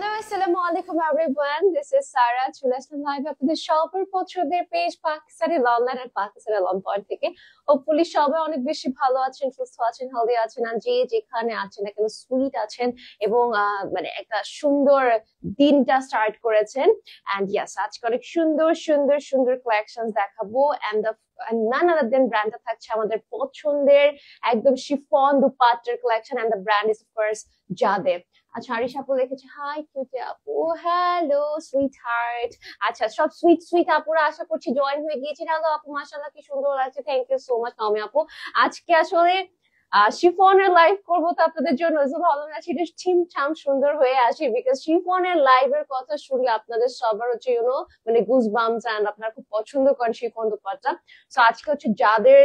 Hello, আসসালামু আলাইকুম everyone. This is সারা। চলে আসলাম লাইভ আপনাদের সবার পছন্দের পেজ পাকিস্তানি লন্ডন আর পাকিস্তানি লন্ডন থেকে। হোপফুলি সবাই অনেক বেশি ভালো আছেন, সুস্থ আছেন, হেলদি আছেন, আর যে যেখানে আছেন না কেন সুইট আছেন এবং মানে একটা সুন্দর দিনটা স্টার্ট করেছেন। এন্ড ইয়েস, আজকে অনেক সুন্দর সুন্দর সুন্দর কালেকশন দেখাবো। এন্ড নান আদার দেন ব্র্যান্ডটা থাকছে আমাদের পছন্দের একদম শিফন দুপাট্টার collection. And the brand is of course Jade. আচ্ছা, আরিশ আপু লিখেছে হাই কিউটি আপু, হ্যালো সুইট হার্ট। আচ্ছা, সব সুইট সুইট আপুরা আশা করছি জয়েন হয়ে গিয়েছে। হ্যালো আপু, মাশাআল্লাহ কি সুন্দর লাগছে, thank you so much Naomi আপু। আজকে আসলে শিফনের লাইভ করবো তো আপনাদের জন্য ভালো না ছিল ছিমছাম সুন্দর হয়ে আসি, বিকজ শিফনের লাইভের কথা শুনলে আপনাদের সবার হচ্ছে ইউনো মানে গুজ বামস, এন্ড আপনারা খুব পছন্দ করেন শিফন দুপাট্টা। সো আজকে হচ্ছে যাদের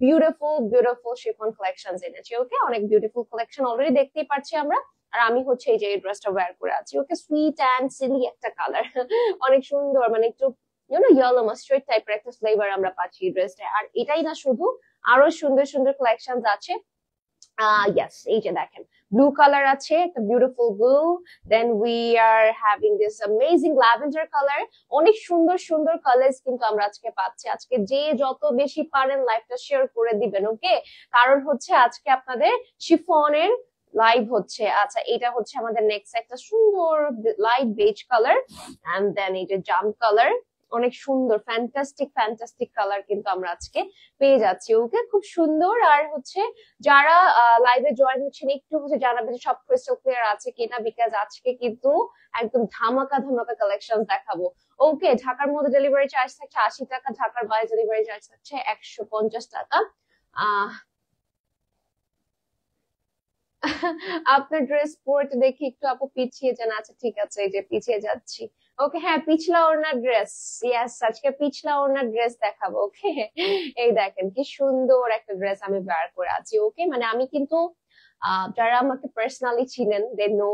বিউটিফুল বিউটিফুল শিফন কালেকশন এনেছি। ওকে, অনেক বিউটিফুল কালেকশন অলরেডি দেখতেই পাচ্ছি আমরা। আর আমি হচ্ছে এই যে এই ড্রেসটা ওয়্যার করে আছি। ওকে, সুইট এন্ড সিলি একটা কালার, অনেক সুন্দর, মানে একটু ইয়েলো মাস্টার্ড টাইপের একটা ফ্লেভার আমরা পাচ্ছি এই ড্রেসটা। আর এটাই না শুধু, আরো সুন্দর সুন্দর কালেকশন আছে। ইয়েস, এই যে দেখেন ব্লু কালার আছে, একটা beautiful blue. Then we are having this amazing lavender colour. অনেক সুন্দর সুন্দর কালার্স কিন্তু আমরা আজকে পাচ্ছি। আজকে যে যত বেশি পারেন লাইভটা শেয়ার করে দিবেন। ওকে, কারণ হচ্ছে আজকে আপনাদের শিফনের লাইভ হচ্ছে। আচ্ছা, এটা হচ্ছে আমাদের নেক্সট একটা সুন্দর light beige colour, and then এটা জাম কালার। অনেক সুন্দর ফ্যান্টাস্টিক ফ্যান্টাস্টিক কালার কিন্তু আমরা আজকে পেয়ে যাচ্ছি। ওকে, খুব সুন্দর। আর হচ্ছে যারা লাইভে জয়েন হচ্ছেন একটু হচ্ছে জানাবেন সব ক্রিস্টাল ক্লিয়ার আছে কিনা, বিকজ আজকে কিন্তু একদম ধামাকা ধামাকা কালেকশন দেখাবো। ওকে, ঢাকার মধ্যে ডেলিভারি চার্জ থাকছে 80 টাকা, ঢাকার বাইরে ডেলিভারি চার্জ থাকছে 150 টাকা। আপনার ড্রেস পরতে দেখি একটু আপু পিছিয়ে যান। আচ্ছা ঠিক আছে, এই যে পিছিয়ে যাচ্ছি। ওকে, হ্যাঁ পিছলা ওড়নার ড্রেস, ইয়েস আজকে পিছলা ওড়নার ড্রেস দেখাবো। ওকে, এই দেখেন কি সুন্দর একটা ড্রেস আমি বের করে আছি। ওকে, মানে আমি কিন্তু যারা আমাকে পার্সোনালি চিনেন দে নো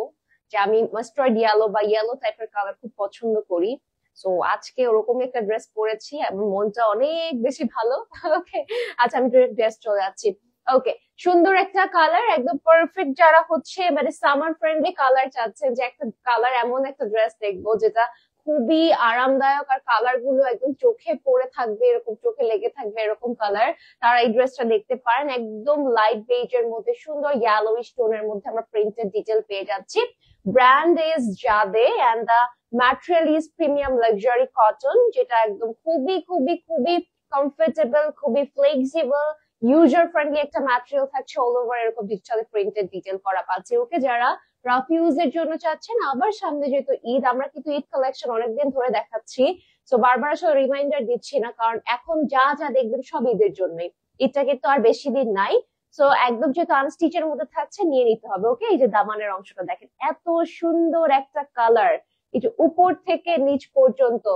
যে আমি মাস্টার্ড ইয়েলো বা ইয়েলো টাইপের কালার খুব পছন্দ করি। সো আজকে ওরকম একটা ড্রেস পরেছি এবং মনটা অনেক বেশি ভালো। ওকে, আচ্ছা আমি ড্রেস চলে যাচ্ছি। ওকে, সুন্দর একটা কালার, একদম পারফেক্ট। যারা হচ্ছে মানে সামার ফ্রেন্ডলি কালার চাচ্ছেন, যে একটা কালার এমন একটা ড্রেস দেখবো যেটা খুবই আরামদায়ক আর কালার গুলো একদম চোখে পড়ে থাকবে, এরকম চোখে লেগে থাকবে এরকম কালার, তারা এই ড্রেসটা দেখতে পারেন। একদম লাইট বেজের মধ্যে সুন্দর ইয়েলোইশ টোনের মধ্যে আমরা প্রিন্টেড ডিটেল পেয়ে যাচ্ছি। Brand is Jade and the material is premium luxury cotton, যেটা একদম খুবই খুবই খুবই কমফোর্টেবল, খুবই ফ্লেক্সিবল, ইউজার ফ্রেন্ডলি একটা ম্যাটেরিয়াল থাকছে। অল ওভার এরকম ডিজিটালি প্রিন্টেড ডিটেল করা পাচ্ছি। ওকে, যারা রাফ ইউজের জন্য চাচ্ছেন, আবার সামনে যেহেতু ঈদ, আমরা কিন্তু ঈদ কালেকশন অনেকদিন ধরে দেখাচ্ছি, তো বারবার আসলে রিমাইন্ডার দিচ্ছি না, কারণ এখন যা যা দেখবেন সব ঈদের জন্যই। ঈদটা কিন্তু আর বেশি দিন নাই। সো একদম যেহেতু আনস্টিচের মধ্যে থাকছে, নিয়ে নিতে হবে। ওকে, এই যে দামানের অংশটা দেখেন, এত সুন্দর একটা কালার, এই যে উপর থেকে নিচ পর্যন্ত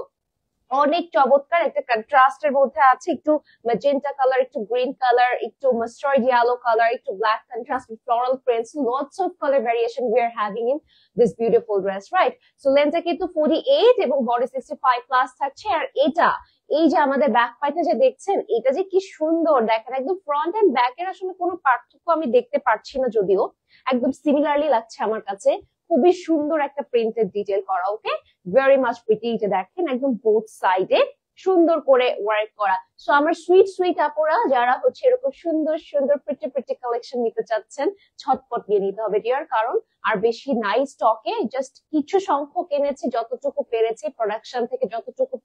অনেক চমৎকার একটা কন্ট্রাস্টের মধ্যে আছে। একটু ম্যাজেন্টা কালার, একটু গ্রিন কালার, একটু মাস্টার্ড ইয়েলো কালার, একটু black contrast with floral prints, lots of colour variation we are having in this beautiful dress, right? So লেন্থটা কিন্তু 48 এবং বডি 65 প্লাস থাকছে। আর এটা এই যে আমাদের ব্যাক পাইটা যে দেখছেন, এটা যে কি সুন্দর দেখেন, একদম ফ্রন্ট এন্ড ব্যাক এর আসলে কোনো পার্থক্য আমি দেখতে পারছি না, যদিও একদম সিমিলারলি লাগছে আমার কাছে। খুবই সুন্দর একটা প্রিন্টেড ডিটেল করা। ওকে, ভেরি মাচ প্রিটি। এটা দেখেন একদম বোথ সাইডে সুন্দর করে ওয়ার্ক করা। সো আমার সুইট সুইট আপুরা যারা হচ্ছে এরকম সুন্দর সুন্দর প্রিটি প্রিটি কালেকশন নিতে চাচ্ছেন, ছটপট নিয়ে নিতে হবে ডিয়ার, কারণ আর বেশি নাই স্টকে। জাস্ট কিছু সংখ্যক এনেছি, যতটুকু পেরেছি প্রোডাকশন থেকে, যতটুকু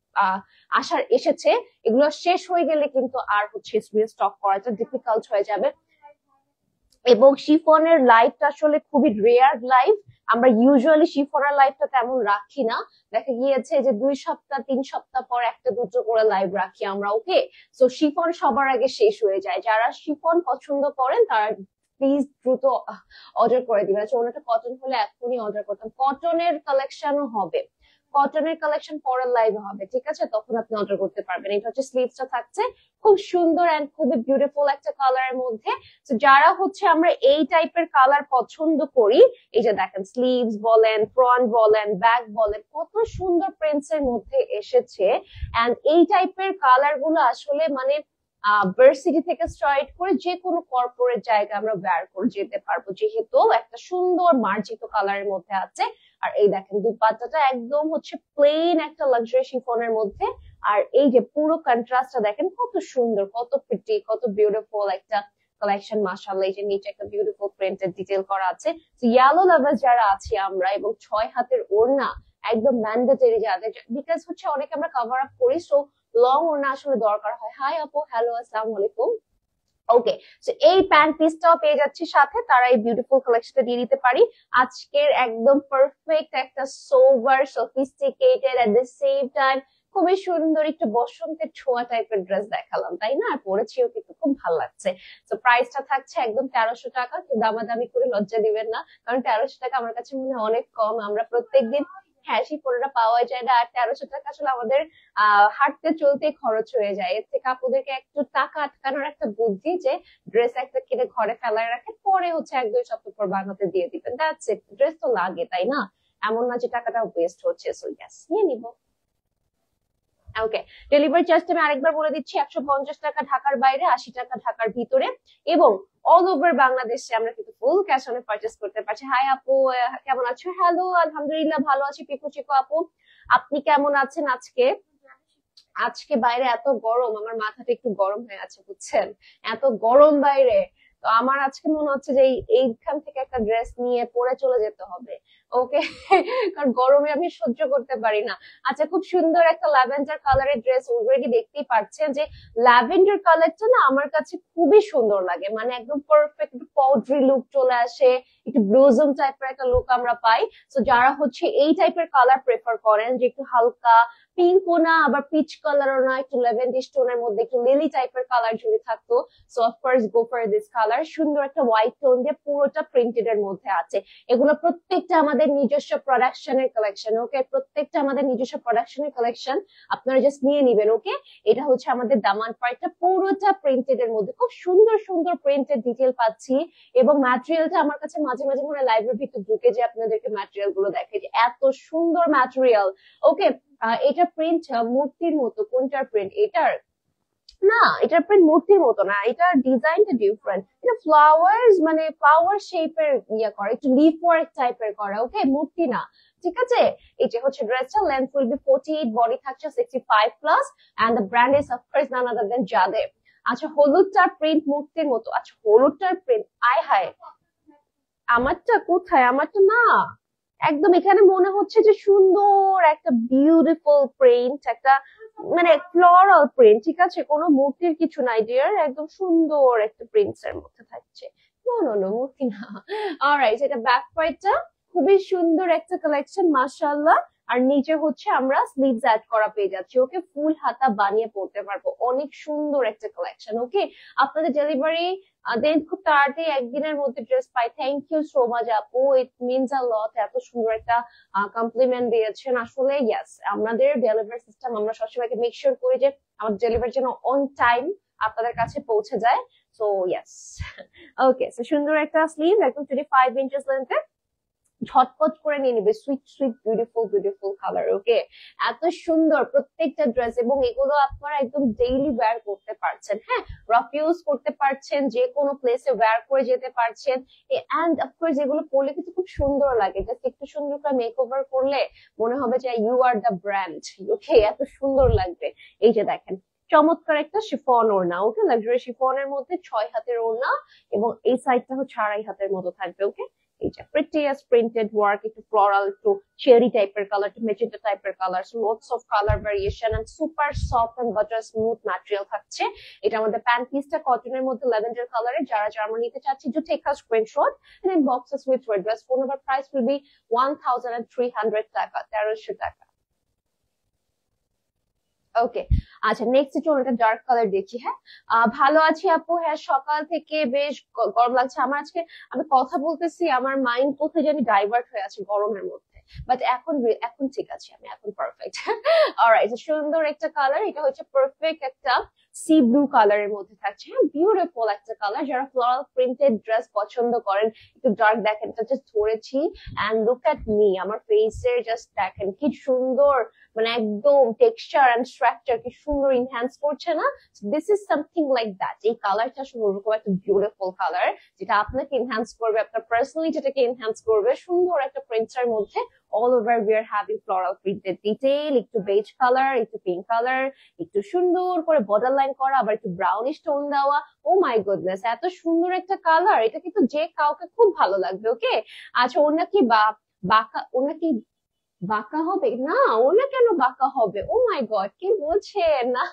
আসার এসেছে, এগুলো শেষ হয়ে গেলে কিন্তু আর হচ্ছে স্টক করাটা ডিফিকাল্ট হয়ে যাবে। এবং শিফনের লাইফটা আসলে খুবই রেয়ার লাইফ, আমরা ইউজুয়ালি শিফনের লাইফটা তেমন রাখি না। দেখা গিয়েছে যে 2 সপ্তাহ 3 সপ্তাহ পর একটা দুটো করে লাইভ রাখি আমরা। ওকে, সো শিফন সবার আগে শেষ হয়ে যায়। যারা শিফন পছন্দ করেন তারা প্লিজ দ্রুত অর্ডার করে দিবেন। আচ্ছা, ওনাটা কটন হলে এখনই অর্ডার করতাম। কটনের কালেকশনও হবে, কটনের কালেকশন পরের লাইভে হবে, ঠিক আছে? তখন আপনি অর্ডার করতে পারবেন। এটা হচ্ছে স্লিভসটা থাকছে খুব সুন্দর এন্ড খুবই বিউটিফুল একটা কালারের মধ্যে। তো যারা হচ্ছে আমরা এই টাইপের কালার পছন্দ করি, এই যে দেখেন স্লিভস বলেন, ফ্রন্ট বলেন, ব্যাক বলেন, কত সুন্দর প্রিন্টস এর মধ্যে এসেছে। এন্ড এই টাইপের কালার গুলো আসলে মানে ভার্সিটি থেকে স্টার্ট করে যে কোনো কর্পোরেট জায়গা আমরা ওয়্যার করে যেতে পারবো, যেহেতু একটা সুন্দর মার্জিত কালারের মধ্যে আছে। আর এই দেখেন দুপাট্টাটা একদম হচ্ছে প্লেন একটা লাক্সারি শিফনের মধ্যে। আর এই যে পুরো কন্ট্রাস্টটা দেখেন কত সুন্দর, কত প্রিটি, কত বিউটিফুল একটা কালেকশন। মাশাআল্লাহ, এই যে নিচে একটা বিউটিফুল প্রিন্টেড ডিটেইল করা আছে। ইয়েলো লাভার্স যারা আছি আমরা, এবং 6 হাতের ওড়না একদম ম্যান্ডেটরি যাদের, বিকজ হচ্ছে অনেকে আমরা কভার আপ করি, সো লং ওড়না আসলে দরকার হয়। হাই আপু, হ্যালো, আসসালামু আলাইকুম। ওকে, সো এই প্যান্ট পিসটাও পেয়ে যাচ্ছি সাথে, তারা এই বিউটিফুল কালেকশনটা দিয়ে দিতে পারি। আজকের একদম পারফেক্ট একটা sober sophisticated at the same time খুবই সুন্দর একটু বসন্তের ছোঁয়া টাইপের ড্রেস দেখালাম, তাই না? পরেছিও কিন্তু খুব ভালো লাগছে। তো প্রাইসটা থাকছে একদম 1300 টাকা। কেউ দামাদামি করে লজ্জা দিবেন না, কারণ 1300 টাকা আমার কাছে মনে হয় অনেক কম। আমরা প্রত্যেকদিন, হ্যাঁ, শিপনটা পাওয়া যায় না, আর 1300 টাকা আসলে আমাদের হাঁটতে চলতে খরচ হয়ে যায়। এর থেকে আপুদেরকে একটু টাকা আটকানোর একটা বুদ্ধি, যে ড্রেস একটা কিনে ঘরে ফেলায় রাখে, পরে হচ্ছে 1-2 সপ্তাহ পর বানাতে দিয়ে দিবেন, দ্যাটস ইট। ড্রেস তো লাগে, তাই না? এমন না যে টাকাটা ওয়েস্ট হচ্ছে। সো ইয়েস, নিয়ে নিবো। ওকে, ডেলিভারি চার্জটা আমি আরেকবার বলে দিচ্ছি, 150 টাকা ঢাকার বাইরে, 80 টাকা ঢাকার ভিতরে, এবং অল ওভার বাংলাদেশে আমরা কিন্তু ফুল ক্যাশ অনে পারচেস করতে পারছি। হাই আপু, কেমন আছো? হ্যালো, আলহামদুলিল্লাহ ভালো আছি। পিকু চিকু আপু, আপনি কেমন আছেন? আজকে আজকে বাইরে এত গরম, আমার মাথাটা একটু গরম হয়ে আছে, বুঝছেন? এত গরম বাইরে। তো আমার আজকে মনে হচ্ছে যে এইখান থেকে একটা ড্রেস নিয়ে পরে চলে যেতে হবে। ওকে, কারণ গরমে আমি সহ্য করতে পারি না। আচ্ছা, খুব সুন্দর একটা ল্যাভেন্ডার কালারের ড্রেস, অলরেডি দেখতেই পাচ্ছেন যে ল্যাভেন্ডার কালারটা না আমার কাছে খুবই সুন্দর লাগে, মানে একদম পারফেক্ট পাউডারি লুক চলে আসে, একটু ব্লুজম টাইপের একটা লুক আমরা পাই। তো যারা হচ্ছে এই টাইপের কালার প্রেফার করেন, যে একটু হালকা পিঙ্কও না, আবার পিচ কালারও না, একটু ল্যাভেন্ডার টোনের মধ্যে একটু লিলি টাইপের কালার যদি থাকতো, so of course go for this colour. সুন্দর একটা হোয়াইট টোন দিয়ে পুরোটা প্রিন্টেড এর মধ্যে আছে। এগুলো প্রত্যেকটা আমাদের নিজস্ব প্রোডাকশনের কালেকশন। ওকে, প্রত্যেকটা আমাদের নিজস্ব প্রোডাকশনের কালেকশন, আপনারা জাস্ট নিয়ে নিবেন। ওকে, এটা হচ্ছে আমাদের দামান পার্টটা পুরোটা প্রিন্টেড এর মধ্যে, খুব সুন্দর সুন্দর প্রিন্টেড ডিটেল পাচ্ছি। এবং ম্যাটেরিয়ালটা আমার কাছে মাঝে মাঝে মনে হয় লাইভের ভিতর ঢুকে যে আপনাদেরকে ম্যাটেরিয়াল গুলো দেখে, যে এত সুন্দর ম্যাটেরিয়াল। ওকে, এটা প্রিন্ট মূর্তির মতো। কোনটার প্রিন্ট? এটার না, এটার প্রিন্ট মূর্তির মতো না, এটার ডিজাইনটা ডিফারেন্ট। এটা ফ্লাওয়ার্স, মানে ফ্লাওয়ার শেপের ইয়া করে, একটু লিফ ওয়ার্ক টাইপের করা। ওকে, মূর্তি না, ঠিক আছে? এটা হচ্ছে ড্রেসটা, লেন্থ উইল বি 48, বডি থাকছে 65 plus, and the brand is of course none other than জাদেব। আচ্ছা, হলুদটার প্রিন্ট মূর্তির মতো। আচ্ছা, হলুদটার প্রিন্ট, আয় হায়, আমারটা কোথায়? আমারটা না, একদম এখানে মনে হচ্ছে যে সুন্দর একটা বিউটিফুল প্রিন্ট, একটা মানে ফ্লোরাল প্রিন্ট, ঠিক আছে? কোনো মূর্তির কিছু নাই ডিয়ার, একদম সুন্দর একটা প্রিন্টস এর মধ্যে থাকছে। নো নো নো, মূর্তি না। অলরাইট, এটা ব্যাক পার্টটা খুবই সুন্দর একটা কালেকশন, মাশাআল্লাহ। আর নিচে হচ্ছে আমরা স্লিভস অ্যাড করা পেয়ে যাচ্ছি। ওকে, ফুল হাতা বানিয়ে পড়তে পারবো, অনেক সুন্দর একটা কালেকশন। ওকে, আপনাদের ডেলিভারি দেন খুব তাড়াতাড়ি একদিনের মধ্যে ড্রেস পাই। থ্যাংক ইউ সো মাচ আপু, ইট মিনস আ লট। এত সুন্দর একটা কমপ্লিমেন্ট দিয়েছেন। আসলে ইয়েস, আমাদের ডেলিভারি সিস্টেম, আমরা সবসময় মেক শিওর করি যে আমাদের ডেলিভারি যেন অন টাইম আপনাদের কাছে পৌঁছে যায়। সো ইয়েস, ওকে, সো সুন্দর একটা স্লিভ, একদম 25 ইঞ্চেস লেন্থে, ঝটপট করে নিয়ে নিবে। Sweet sweet beautiful beautiful colour. Okay, এত সুন্দর প্রত্যেকটা ড্রেস, এবং এগুলো আপনারা একদম ডেইলি ওয়্যার করতে পারছেন। হ্যাঁ, রাফ ইউজ করতে পারছেন, যে কোনো প্লেসে ওয়্যার করে যেতে পারছেন। এন্ড অফকোর্স এগুলো পরলে কিন্তু খুব সুন্দর লাগে, জাস্ট একটু সুন্দর করে মেক ওভার করলে মনে হবে যে ইউ আর দ্য ব্র্যান্ড। ওকে, এত সুন্দর লাগবে। এই যে দেখেন, চমৎকার একটা শিফন ওড়না। ওকে, লাক্সারি শিফনের মধ্যে 6 হাতের ওড়না, এবং এই সাইডটা হচ্ছে 2.5 হাতের মতো থাকবে। ওকে, এইটা প্রিটিয়াস প্রিন্টেড ওয়ার্ক, একটু ফ্লোরাল, একটু চেরি টাইপের কালার, একটু মেজেন্টা টাইপের colour, lots of colour variation, and super soft and butter smooth material থাকছে। এটা আমাদের প্যান্ট পিসটা কটনের মধ্যে ল্যাভেন্ডার কালারে। যারা জার্মান নিতে চাচ্ছি, to take a screenshot and in boxes with your address, phone number, price will be 1300 টাকা, 1300 টাকা। ওকে, আচ্ছা, নেক্সট চলুন একটা ডার্ক কালার দেখি। হ্যাঁ, ভালো আছি আপু। হ্যাঁ, সকাল থেকে বেশ গরম লাগছে আমার আজকে। আমি কথা বলতেছি, আমার মাইন্ড কোথায় জানি ডাইভার্ট হয়ে আছে গরমের মধ্যে, বাট এখন এখন ঠিক আছে, আমি এখন পারফেক্ট। অলরাইট, সুন্দর একটা কালার, এটা হচ্ছে পারফেক্ট একটা সি ব্লু কালারের মধ্যে থাকছে। হ্যাঁ, বিউটিফুল একটা কালার। যারা ফ্লোরাল প্রিন্টেড ড্রেস পছন্দ করেন, একটু ডার্ক দেখেন, এটা জাস্ট ধরেছি, এন্ড লুক এট মি, আমার ফেসের জাস্ট দেখেন কি সুন্দর, মানে একদম টেক্সচার এন্ড স্ট্রাকচার কি সুন্দর ইনহ্যান্স করছে না? This is something like that. এই কালারটা আসলে ওরকম একটা বিউটিফুল কালার, যেটা আপনাকে ইনহ্যান্স করবে, আপনার পার্সোনালিটিটাকে ইনহ্যান্স করবে, সুন্দর একটা প্রিন্টার মধ্যে all over we are having floral printed detail, একটু বেজ কালার, একটু পিঙ্ক কালার, একটু সুন্দর করে বর্ডার লাইন করা, আবার একটু ব্রাউনিশ টোন দেওয়া। ও মাই গুডনেস, এত সুন্দর একটা কালার, এটা কিন্তু যে কাউকে খুব ভালো লাগবে। ওকে, আচ্ছা ওর নাকি বাঁকা, ওর নাকি বাঁকা হবে না? ওর না কেন বাঁকা হবে? ও মাই গড, কি বলছে? না,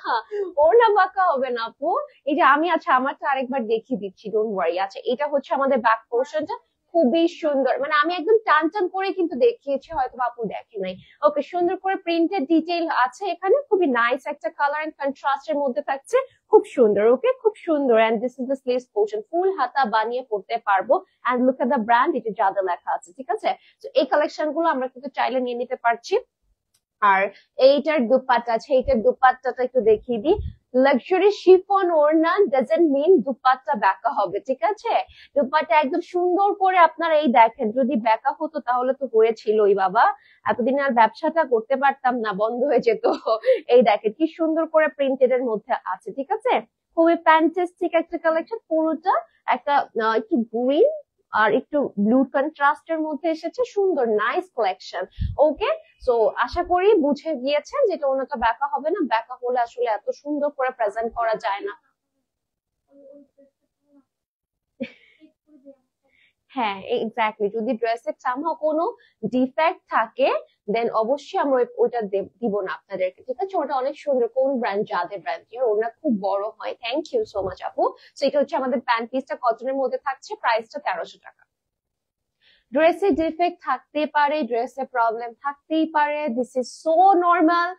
ওর না বাঁকা হবে না আপু। এই যে আমি, আচ্ছা আমারটা আরেকবার দেখিয়ে দিচ্ছি, ডোন্ট ওয়ারি। আচ্ছা এটা হচ্ছে আমাদের ব্যাক পোর্শনটা, খুবই সুন্দর, মানে আমি একদম টান টান করে কিন্তু দেখিয়েছি, হয়তো আপু দেখে নাই। ওকে, সুন্দর করে প্রিন্টেড ডিটেইল আছে এখানে, খুবই নাইস একটা কালার এন্ড কন্ট্রাস্টের মধ্যে থাকছে, খুব সুন্দর। ওকে, খুব সুন্দর। And this is the sleeves portion, full হাতা বানিয়ে পড়তে পারবো। And look at the brand, এটা জাদা লেখা আছে, ঠিক আছে? তো এই কালেকশন গুলো আমরা কিন্তু চাইলে নিয়ে নিতে পারছি। আর এইটার দুপাট্টা আছে, এইটার দুপাট্টাটা একটু দেখিয়ে দিই। লাক্সারি শিফন ওড়না ডাজন্ট মিন দুপাট্টা ব্যাকা হবে, ঠিক আছে? দুপাট্টা একদম সুন্দর করে আপনারা এই দেখেন, যদি ব্যাকা হতো তাহলে তো হয়েছিলই বাবা, এতদিন আর ব্যবসাটা করতে পারতাম না, বন্ধ হয়ে যেত। এই দেখেন কি সুন্দর করে প্রিন্টেড এর মধ্যে আছে, ঠিক আছে? খুবই ফ্যান্টাস্টিক একটা কালেকশন, পুরোটা একটা একটু গ্রিন আর একটু ব্লু কন্ট্রাস্টের মধ্যে এসেছে, সুন্দর নাইস কালেকশন। ওকে, সো আশা করি বুঝে গিয়েছেন যেটা ওনাটা ব্যাকা হবে না, ব্যাকা হলে আসলে এত সুন্দর করে প্রেজেন্ট করা যায় না। হ্যাঁ এক্স্যাক্টলি, যদি ড্রেসের সামহাও কোনো ডিফেক্ট থাকে দেন অবশ্যই আমরা ওইটা দিব না আপনাদেরকে, ঠিক আছে? ওটা অনেক সুন্দর, কোন ব্র্যান্ড, যাদের ব্র্যান্ড, ওটা খুব বড় হয়। থ্যাংক ইউ সো মাচ আপু। সো এটা হচ্ছে আমাদের প্যান্ট পিসটা, কটনের মধ্যে থাকছে, প্রাইসটা 1300 টাকা। ড্রেসে ডিফেক্ট থাকতে পারে, ড্রেসে প্রবলেম থাকতেই পারে, দিস ইজ সো নর্মাল।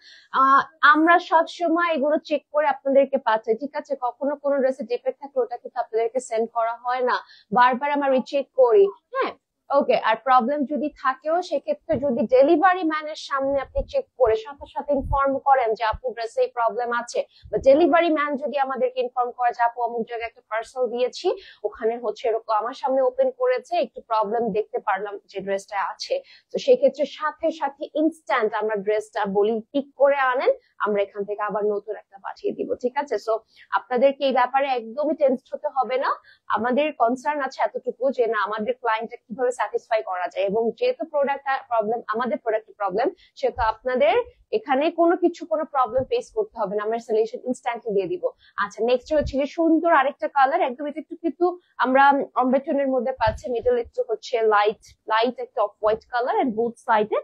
আমরা সব সময় এগুলো চেক করে আপনাদেরকে পাঠাই, ঠিক আছে? কখনো কোনো ড্রেসে ডিফেক্ট থাকলে ওটা কিন্তু আপনাদেরকে সেন্ড করা হয় না, বারবার আমরা রিচেক করি। হ্যাঁ, ওকে। আর প্রবলেম যদি থাকেও, সেক্ষেত্রে যদি ডেলিভারি ম্যানের সামনে আপনি চেক করে সাথে সাথে ইনফর্ম করেন যে আপু ড্রেসে এই প্রবলেম আছে, বা ডেলিভারি ম্যান যদি আমাদেরকে ইনফর্ম করে যে আপু অমুক জায়গায় একটা পার্সেল দিয়েছি, ওখানে হচ্ছে এরকম আমার সামনে ওপেন করেছে, একটু প্রবলেম দেখতে পারলাম যে ড্রেসটা আছে, তো সেক্ষেত্রে সাথে সাথে ইনস্ট্যান্ট আমরা ড্রেসটা বলি পিক করে আনেন, আমরা এখান থেকে আবার নতুন একটা পাঠিয়ে দিব, ঠিক আছে? সো আপনাদেরকে এই ব্যাপারে একদমই টেনসড হতে হবে না। আমাদের কনসার্ন আছে এতটুকু যে না, আমাদের ক্লায়েন্টকে কিভাবে স্যাটিসফাই করা যায়, এবং যেহেতু প্রোডাক্ট প্রবলেম, আমাদের প্রোডাক্টের প্রবলেম, সেহেতু আপনাদের এখানে কোনো কিছু কোনো প্রবলেম ফেস করতে হবে না, আমরা সলিউশন ইনস্ট্যান্টলি দিয়ে দিব। আচ্ছা নেক্সট হচ্ছে যে সুন্দর আরেকটা কালার, একদম এটা একটু কিন্তু আমরা অম্বেটনের মধ্যে পাচ্ছি, মিডল একটু হচ্ছে লাইট লাইট একটা off white colour, and both সাইডে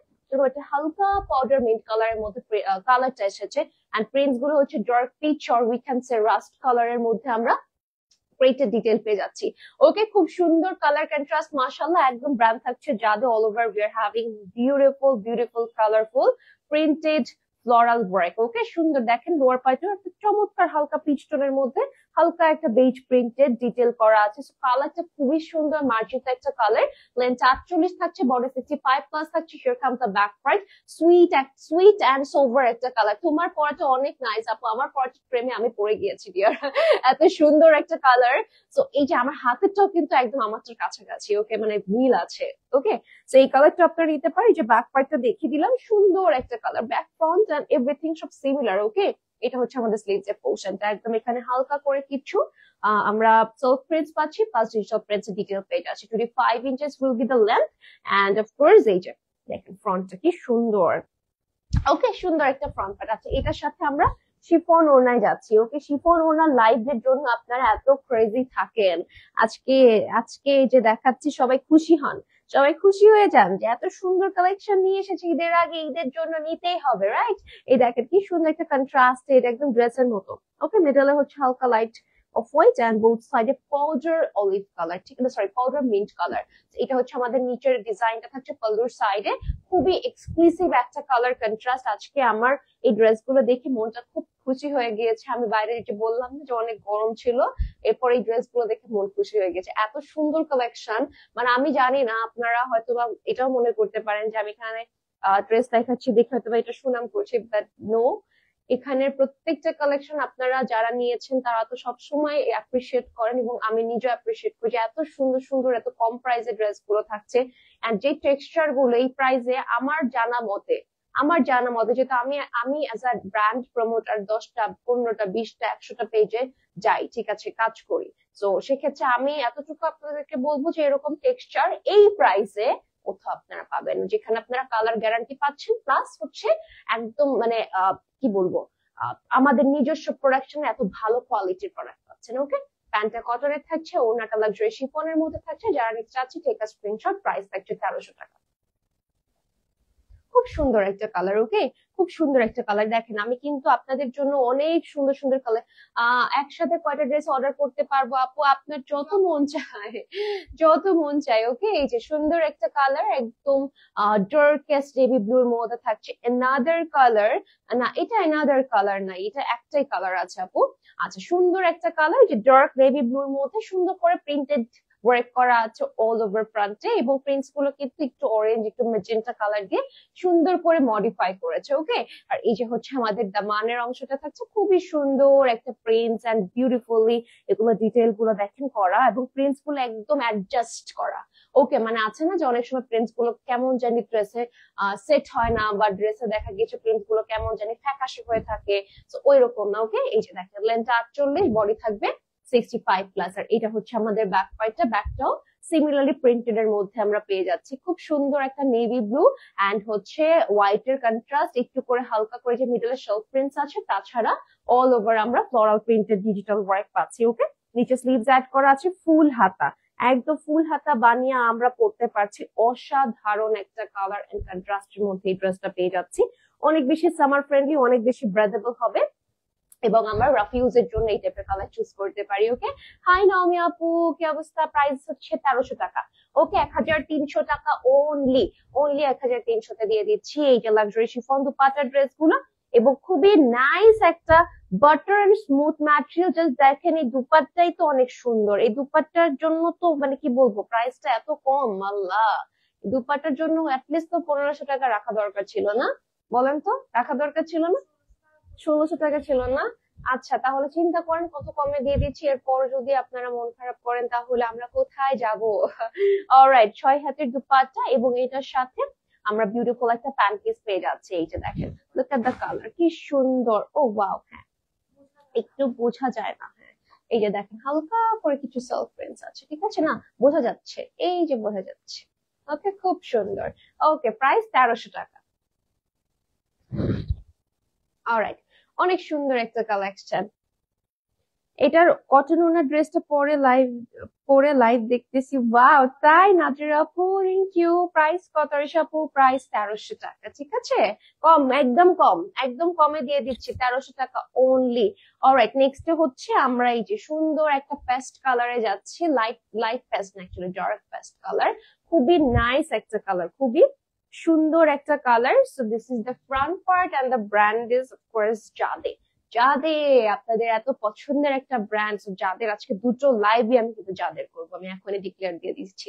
একটা হালকা পাউডার মিন্ট কালারের মধ্যে কালারটা এসেছে, এন্ড প্রিন্টস গুলো হচ্ছে dark peach or we can say rust কালারের মধ্যে আমরা প্রিন্টেড ডিটেল পেয়ে যাচ্ছি। ওকে, খুব সুন্দর কালার কন্ট্রাস্ট, মাশাআল্লাহ, একদম ব্র্যান্ড থাকছে জাদু। All over we are having beautiful beautiful colourful printed floral work. Okay, সুন্দর, দেখেন লোয়ার পার্টে একটা চমৎকার হালকা পিচ টোনের মধ্যে হালকা একটা বেজ প্রিন্টেড ডিটেল করা আছে। কালারটা খুবই সুন্দর, মার্জিত একটা কালার। লেন্থ 48 থাকছে, বডি 65 প্লাস থাকছে। Here come the back part, sweet and sober একটা কালার। তোমার পরাটা অনেক নাইস আপু, আমার পরাটা প্রেমে আমি পড়ে গিয়েছি ডিয়ার, এত সুন্দর একটা কালার। তো এই যে আমার হাতেরটাও কিন্তু একদম আমারটার কাছাকাছি, ওকে, মানে মিল আছে। ওকে, তো এই কালারটা আপনারা নিতে পারেন। যে ব্যাক পার্টটা দেখিয়ে দিলাম, সুন্দর একটা colour, back front end everything সব সিমিলার। ওকে, এটা হচ্ছে আমাদের স্লিভস এর পোর্শনটা, একদম এখানে হালকা করে কিছু আমরা সেলফ প্রিন্টস পাচ্ছি, plus digital prints detail page আছে। 25 inches will be the length, and of course এই যে দেখেন ফ্রন্টটা কি সুন্দর। ওকে, সুন্দর একটা ফ্রন্ট পার্ট আছে। এটার সাথে আমরা শিফন ওড়নায় যাচ্ছি। ওকে, শিফন ওড়নার লাইভ এর জন্য আপনারা এত ক্রেজি থাকেন, আজকে আজকে যে দেখাচ্ছি সবাই খুশি হন, সবাই খুশি হয়ে যান যে এত সুন্দর কালেকশন নিয়ে এসেছে ঈদের আগে, ঈদের জন্য নিতেই হবে, রাইট? এই দেখেন কি সুন্দর একটা কন্ট্রাস্ট, এটা একদম ড্রেসের মতো। ওকে, মিডলে হচ্ছে হালকা light off white and both সাইডে পাউডার অলিভ কালার, ঠিক আছে? Sorry, powder mint colour. এটা হচ্ছে আমাদের নিচের ডিজাইনটা থাকছে পাল্লুর সাইডে, খুবই এক্সক্লুসিভ একটা কালার কন্ট্রাস্ট। আজকে আমার এই ড্রেসগুলো দেখে মনটা খুব খুশি হয়ে গিয়েছে। আমি বাইরে যে বললাম যে অনেক গরম ছিল, এরপর এই ড্রেসগুলো দেখে মন খুশি হয়ে গেছে, এত সুন্দর কালেকশন। মানে আমি জানি না, আপনারা হয়তো বা এটাও মনে করতে পারেন যে আমি এখানে ড্রেস দেখাচ্ছি দেখে হয়তো বা এটা সুনাম করছি, বাট নো, এখানের প্রত্যেকটা কালেকশন আপনারা যারা নিয়েছেন তারা তো সবসময় অ্যাপ্রিসিয়েট করেন, এবং আমি নিজে অ্যাপ্রিসিয়েট করি যে এত সুন্দর সুন্দর এত কম প্রাইসে ড্রেস গুলো থাকছে। এন্ড যে টেক্সচার গুলো এই প্রাইসে, আমার জানা মতে যেহেতু আমি আমি অ্যাজ আ ব্র্যান্ড প্রমোটার 10টা 15টা 20টা 100টা পেজে যাই, ঠিক আছে, কাজ করি। তো সেক্ষেত্রে আমি এতটুকু আপনাদেরকে বলবো যে এরকম টেক্সচার এই প্রাইসে কোথাও আপনারা পাবেন, যেখানে আপনারা কালার গ্যারান্টি পাচ্ছেন, প্লাস হচ্ছে একদম মানে কি বলবো, আমাদের নিজস্ব প্রোডাকশনে এত ভালো কোয়ালিটির প্রোডাক্ট পাচ্ছেন। ওকে, প্যান্টটা কটনের থাকছে, ওড়নাটা লাক্সারি শিফনের মধ্যে থাকছে। যারা নিতে চাচ্ছে টেক আ স্ক্রিনশট, প্রাইস থাকছে 1300 টাকা। খুব সুন্দর একটা কালার। ওকে, খুব সুন্দর একটা কালার। দেখেন আমি কিন্তু আপনাদের জন্য অনেক সুন্দর সুন্দর কালার, একসাথে কয়টা ড্রেস অর্ডার করতে পারবো আপু, আপনার যত মন চায়, যত মন চায়। ওকে, এই যে সুন্দর একটা কালার, একদম ডার্কেস্ট নেভি ব্লুর মধ্যে থাকছে অ্যানাদার কালার। না, এটা অ্যানাদার কালার না, এটা একটাই কালার আছে আপু। আচ্ছা, সুন্দর একটা কালার, যে ডার্ক নেভি ব্লুর মধ্যে সুন্দর করে প্রিন্টেড ওয়ার্ক করা আছে অল ওভার ফ্রন্টে, এবং প্রিন্টস গুলো কিন্তু একটু অরেঞ্জ, একটু মেজেন্টা কালার দিয়ে সুন্দর করে মডিফাই করেছে। ওকে, আর এই যে হচ্ছে আমাদের দামানের অংশটা থাকছে, খুবই সুন্দর একটা প্রিন্টস এন্ড বিউটিফুলি এগুলো ডিটেইল গুলো দেখেন করা, এবং প্রিন্টস গুলো একদম অ্যাডজাস্ট করা। ওকে, মানে আছে না যে অনেক সময় প্রিন্টস গুলো কেমন জানি ড্রেসে সেট হয় না, বা ড্রেসে দেখা গেছে প্রিন্টস গুলো কেমন জানি ফ্যাকাশে হয়ে থাকে, তো ওই রকম না। ওকে, এই যে দেখেন লেন্থটা 48, বডি থাকবে 65+, আর এটা হচ্ছে আমাদের ব্যাক পার্টটা, ব্যাকটাও সিমিলারলি প্রিন্টেড এর মধ্যে আমরা পেয়ে যাচ্ছি। খুব সুন্দর একটা নেভি ব্লু এন্ড হচ্ছে হোয়াইট এর কন্ট্রাস্ট, একটু করে হালকা করে যে মিডলে শেলফ প্রিন্টস আছে, তাছাড়া অল ওভার আমরা ফ্লোরাল প্রিন্টেড ডিজিটাল ওয়ার্ক পাচ্ছি। ওকে, নিচে স্লিভস অ্যাড করা আছে, ফুল হাতা, একদম ফুল হাতা বানিয়ে আমরা পড়তে পারছি। অসাধারণ একটা কালার এন্ড কন্ট্রাস্টের মধ্যে এই ড্রেসটা পেয়ে যাচ্ছি। অনেক বেশি সামার ফ্রেন্ডলি, অনেক বেশি ব্রেথেবল হবে, এবং আমরা রাফ ইউজের জন্য এই টাইপের কালার চুজ করতে পারি। ওকে, হাই নাওমি আপু, কি অবস্থা? প্রাইস হচ্ছে 1300 টাকা। ওকে, 1300 টাকা অনলি, অনলি 1300 দিয়ে দিচ্ছি এই যে লাক্সারি শিফন দুপাট্টা ড্রেস গুলো, এবং খুবই নাইস একটা butter and smooth material. Just দেখেন এই দুপাট্টাই তো অনেক সুন্দর, এই দুপাট্টার জন্য তো মানে কি বলবো, প্রাইসটা এত কম। আল্লাহ, দুপাট্টার জন্য অ্যাটলিস্ট তো 1500 টাকা রাখা দরকার ছিল না? বলেন তো, রাখা দরকার ছিল না? 1600 টাকা ছিল না? আচ্ছা, তাহলে চিন্তা করেন কত কমে দিয়ে দিচ্ছি। এরপর যদি আপনারা মন খারাপ করেন তাহলে আমরা কোথায় যাব? অলরাইট, 6 হাতের দুপাট্টা, এবং এটার সাথে আমরা বিউটিফুল একটা প্যান্ট পিস পেয়ে যাচ্ছি। এই যে দেখেন, লুক এট দ্য কালার, কি সুন্দর। ও ওয়াও, হ্যাঁ, একটু বোঝা যায় না। হ্যাঁ, এই যে দেখেন হালকা করে কিছু সেলফ প্রিন্টস আছে, ঠিক আছে না? বোঝা যাচ্ছে, এই যে বোঝা যাচ্ছে। ওকে, খুব সুন্দর। ওকে, প্রাইস 1300 টাকা। অলরাইট, অনেক সুন্দর একটা কালেকশন। এটার কটন ওনার ড্রেসটা পরে লাইভ দেখতেছি। ওয়াও, তাই নাজির আপু, থ্যাংক ইউ। প্রাইস কত আপু? প্রাইস 1300 টাকা। ঠিক আছে, কম, একদম কম, একদম কমে দিয়ে দিচ্ছি, 1300 টাকা অনলি। অলরাইট, নেক্সট হচ্ছে আমরা এই যে সুন্দর একটা পেস্ট কালারে যাচ্ছি, লাইট লাইট পেস্ট না, অ্যাকচুয়ালি ডার্ক পেস্ট কালার। খুবই নাইস একটা কালার, খুবই সুন্দর একটা colour. So this is the front part and the brand is of course Jade. Jade আপনাদের এত পছন্দের একটা ব্র্যান্ড, যাদের আজকে দুটো লাইভই আমি কিন্তু যাদের করবো, আমি এখনই ডিক্লেয়ার দিয়ে দিচ্ছি।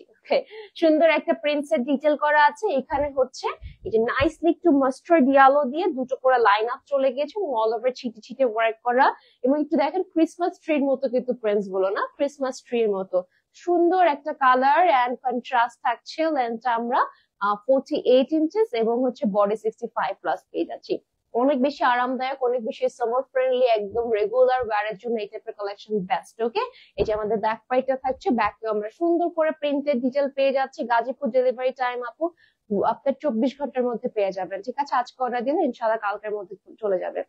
সুন্দর একটা প্রিন্টসের ডিটেল করা আছে এখানে, হচ্ছে এই যে নাইসলি একটু মাস্টার্ড ইয়েলো দিয়ে দুটো করে লাইন আপ চলে গেছে, অল ওভার ছিটে ছিটে ওয়ার্ক করা, এবং একটু দেখেন ক্রিসমাস ট্রির মতো কিন্তু প্রিন্টস গুলো না, ক্রিসমাস ট্রির মতো সুন্দর একটা কালার এন্ড কন্ট্রাস্ট থাকছে। লেন্থটা আমরা 48 ইঞ্চেস, এবং হচ্ছে বডি 65+ পেয়ে যাচ্ছি। অনেক বেশি আরামদায়ক, অনেক বেশি সামার ফ্রেন্ডলি, একদম রেগুলার ওয়্যারের জন্য এই টাইপের কালেকশন বেস্ট। ওকে, এই যে আমাদের ব্যাক পাইটা থাকছে, ব্যাকে আমরা সুন্দর করে প্রিন্টেড ডিটেল পেয়ে যাচ্ছি। গাজীপুর ডেলিভারি টাইম আপু আপনার 24 ঘন্টার মধ্যে পেয়ে যাবেন। ঠিক আছে, আজকে অর্ডার দিলে ইনশাআল্লাহ কালকের মধ্যে চলে যাবে।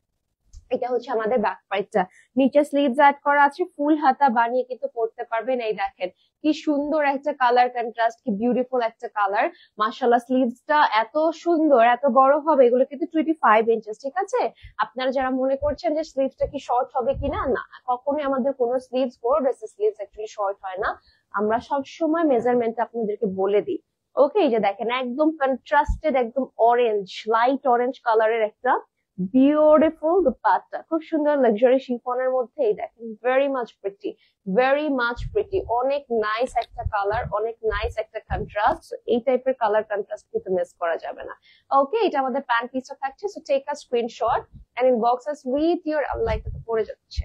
এটা হচ্ছে আমাদের ব্যাক পার্টটা, নিচে স্লিভস অ্যাড করা আছে, ফুল হাতা বানিয়ে কিন্তু পরতে পারবেন। এই দেখেন কি সুন্দর একটা কালার কন্ট্রাস্ট, কি বিউটিফুল একটা কালার। মাশাআল্লাহ, স্লিভসটা এত সুন্দর, এত বড় হবে, এগুলো কিন্তু 25 ইঞ্চেস। ঠিক আছে, আপনারা যারা মনে করছেন যে স্লিভসটা কি শর্ট হবে কিনা, না, কখনোই আমাদের কোনো স্লিভস, বড় ড্রেসের স্লিভস অ্যাকচুয়ালি শর্ট হয় না। আমরা সব সময় মেজারমেন্ট আপনাদেরকে বলে দিই। ওকে, এই যে দেখেন একদম কন্ট্রাস্টেড, একদম অরেঞ্জ, লাইট অরেঞ্জ কালারের একটা বিউটিফুল দুপাট্টা, খুব সুন্দর লাক্সারি শিফনের মধ্যে। এই দেখেন, very much pretty, very much pretty, অনেক নাইস একটা কালার, অনেক নাইস একটা কন্ট্রাস্ট। এই টাইপের কালার কন্ট্রাস্ট কিন্তু মিস করা যাবে না। ওকে, এটা আমাদের প্যান্ট পিসটা থাকছে। So take a screenshot and inbox us with your, Allah এটা তো পড়ে যাচ্ছে।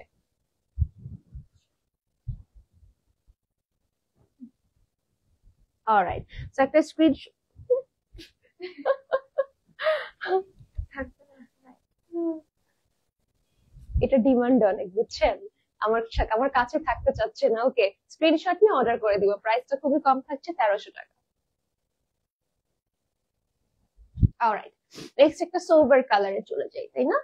অলরাইট, সো একটা স্ক্রিনশট এটা ডিমান্ড অনেক, বুঝছেন? আমার কাছে থাকতে চাচ্ছে না। ওকে, স্ক্রিনশট নিয়ে অর্ডার করে দিব। প্রাইসটা খুবই কম থাকছে, 1300 টাকা। অলরাইট, নেক্সট একটা সোবার কালারে চলে যাই, তাই না?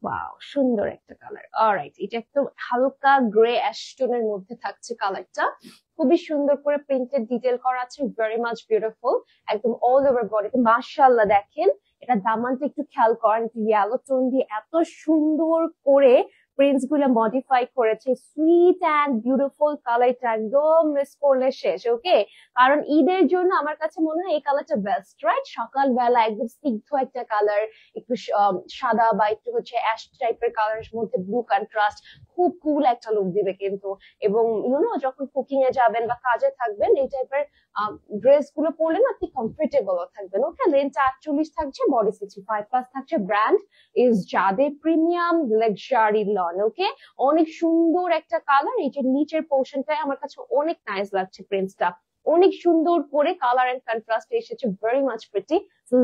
ওয়াও, সুন্দর একটা কালার। অলরাইট, এটা একটু হালকা গ্রে অ্যাশ টোনের মধ্যে থাকছে কালারটা। খুবই সুন্দর করে প্রিন্টেড ডিটেল করা আছে, ভেরি মাচ বিউটিফুল। একদম অল ওভার বডিতে মাশাআল্লাহ। দেখেন এটা দামানটা একটু খেয়াল করেন, একটু ইয়েলো টোন দিয়ে এত সুন্দর করে প্রিন্টস গুলো মডিফাই করেছে। সুইট অ্যান্ড বিউটিফুল কালারটা একদম মিস করলে শেষ। ওকে, কারণ ঈদের জন্য আমার কাছে মনে হয় এই কালারটা বেস্ট, রাইট? সকালবেলা একদম স্নিগ্ধ একটা কালার, একটু সাদা বা একটু হচ্ছে অ্যাশ টাইপের কালারের মধ্যে ব্লু কন্ট্রাস্ট, খুব কুল একটা লুক দিবে কিন্তু। এবং যখন কুকিং এ যাবেন বা কাজে থাকবেন, এই টাইপের ড্রেস গুলো পরলে না আপনি কমফোর্টেবল থাকবেন। ওকে, লেন্থ 48 থাকছে, বডি 65+ থাকছে। Brand is Jade premium luxury lawn. Okay, অনেক সুন্দর একটা কালার। এই যে নিচের পোর্শনটাই আমার কাছে অনেক নাইস লাগছে, প্রিন্টসটা অনেক সুন্দর করে কালার এন্ড কন্ট্রাস্ট এসেছে, ভেরি মাচ প্রিটি।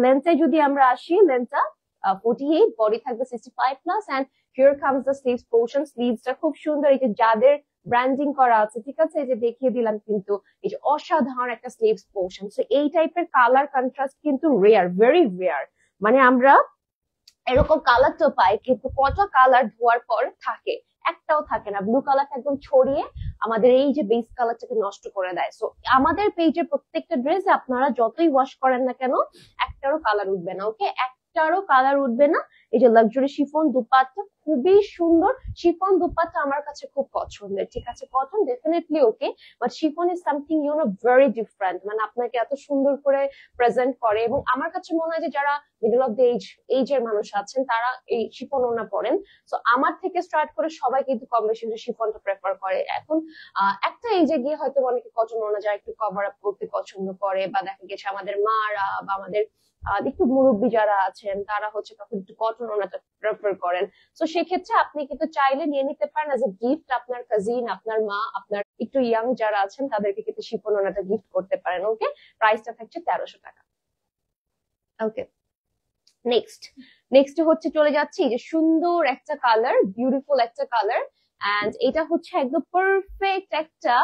লেন্থে যদি আমরা আসি, লেন্থটা 48, বডি থাকবে 65+, and here comes the sleeves portion. স্লিভসটা খুব সুন্দর, এই যে যাদের ব্র্যান্ডিং করা আছে, ঠিক আছে, এই যে দেখিয়ে দিলাম কিন্তু, এই যে অসাধারণ একটা স্লিভস পোর্শন। সো এই টাইপের কালার কন্ট্রাস্ট কিন্তু রেয়ার, ভেরি রেয়ার। মানে আমরা এরকম কালার তো পাই, কিন্তু কটা কালার ধোয়ার পর থাকে, একটাও থাকে না। ব্লু কালারটা একদম ছড়িয়ে আমাদের এই যে বেস কালারটাকে নষ্ট করে দেয়। সো আমাদের পেজের প্রত্যেকটা ড্রেস আপনারা যতই ওয়াশ করেন না কেন, একটারও কালার উঠবে না। ওকে, একটারও কালার উঠবে না। এই যে লাক্সারি শিফন দুপাট্টা খুবই সুন্দর। শিফন দুপাট্টা আমার কাছে খুব পছন্দের, ঠিক আছে। Cotton definitely okay, but chiffon is something very different. মানে আপনাকে এত সুন্দর করে প্রেজেন্ট করে। এবং আমার কাছে মনে হয় যে যারা মিডল অফ দ্য এজের মানুষ আছেন, তারা এই শিফন ওড়না পরেন। তো আমার থেকে স্টার্ট করে সবাই কিন্তু কম বেশি শিফনটা প্রেফার করে। এখন একটা এজে গিয়ে হয়তো অনেকে কটন ওড়না যারা একটু কভার আপ করতে পছন্দ করে, বা দেখা গেছে আমাদের মারা বা আমাদের একটু মুরব্বী যারা আছেন, তারা হচ্ছে তখন একটু কটন ওড়নাটা প্রেফার করেন। তো সেক্ষেত্রে আপনি কিন্তু চাইলে নিয়ে নিতে পারেন এজ এ গিফট। আপনার কাজিন, আপনার মা, আপনার একটু ইয়াং যারা আছেন, তাদেরকে কিন্তু শিফন ওড়নাটা গিফট করতে পারেন। ওকে, প্রাইসটা থাকছে 1300 টাকা। ওকে, নেক্সট হচ্ছে চলে যাচ্ছি যে সুন্দর একটা কালার, বিউটিফুল একটা কালার। এন্ড এটা হচ্ছে একদম পারফেক্ট একটা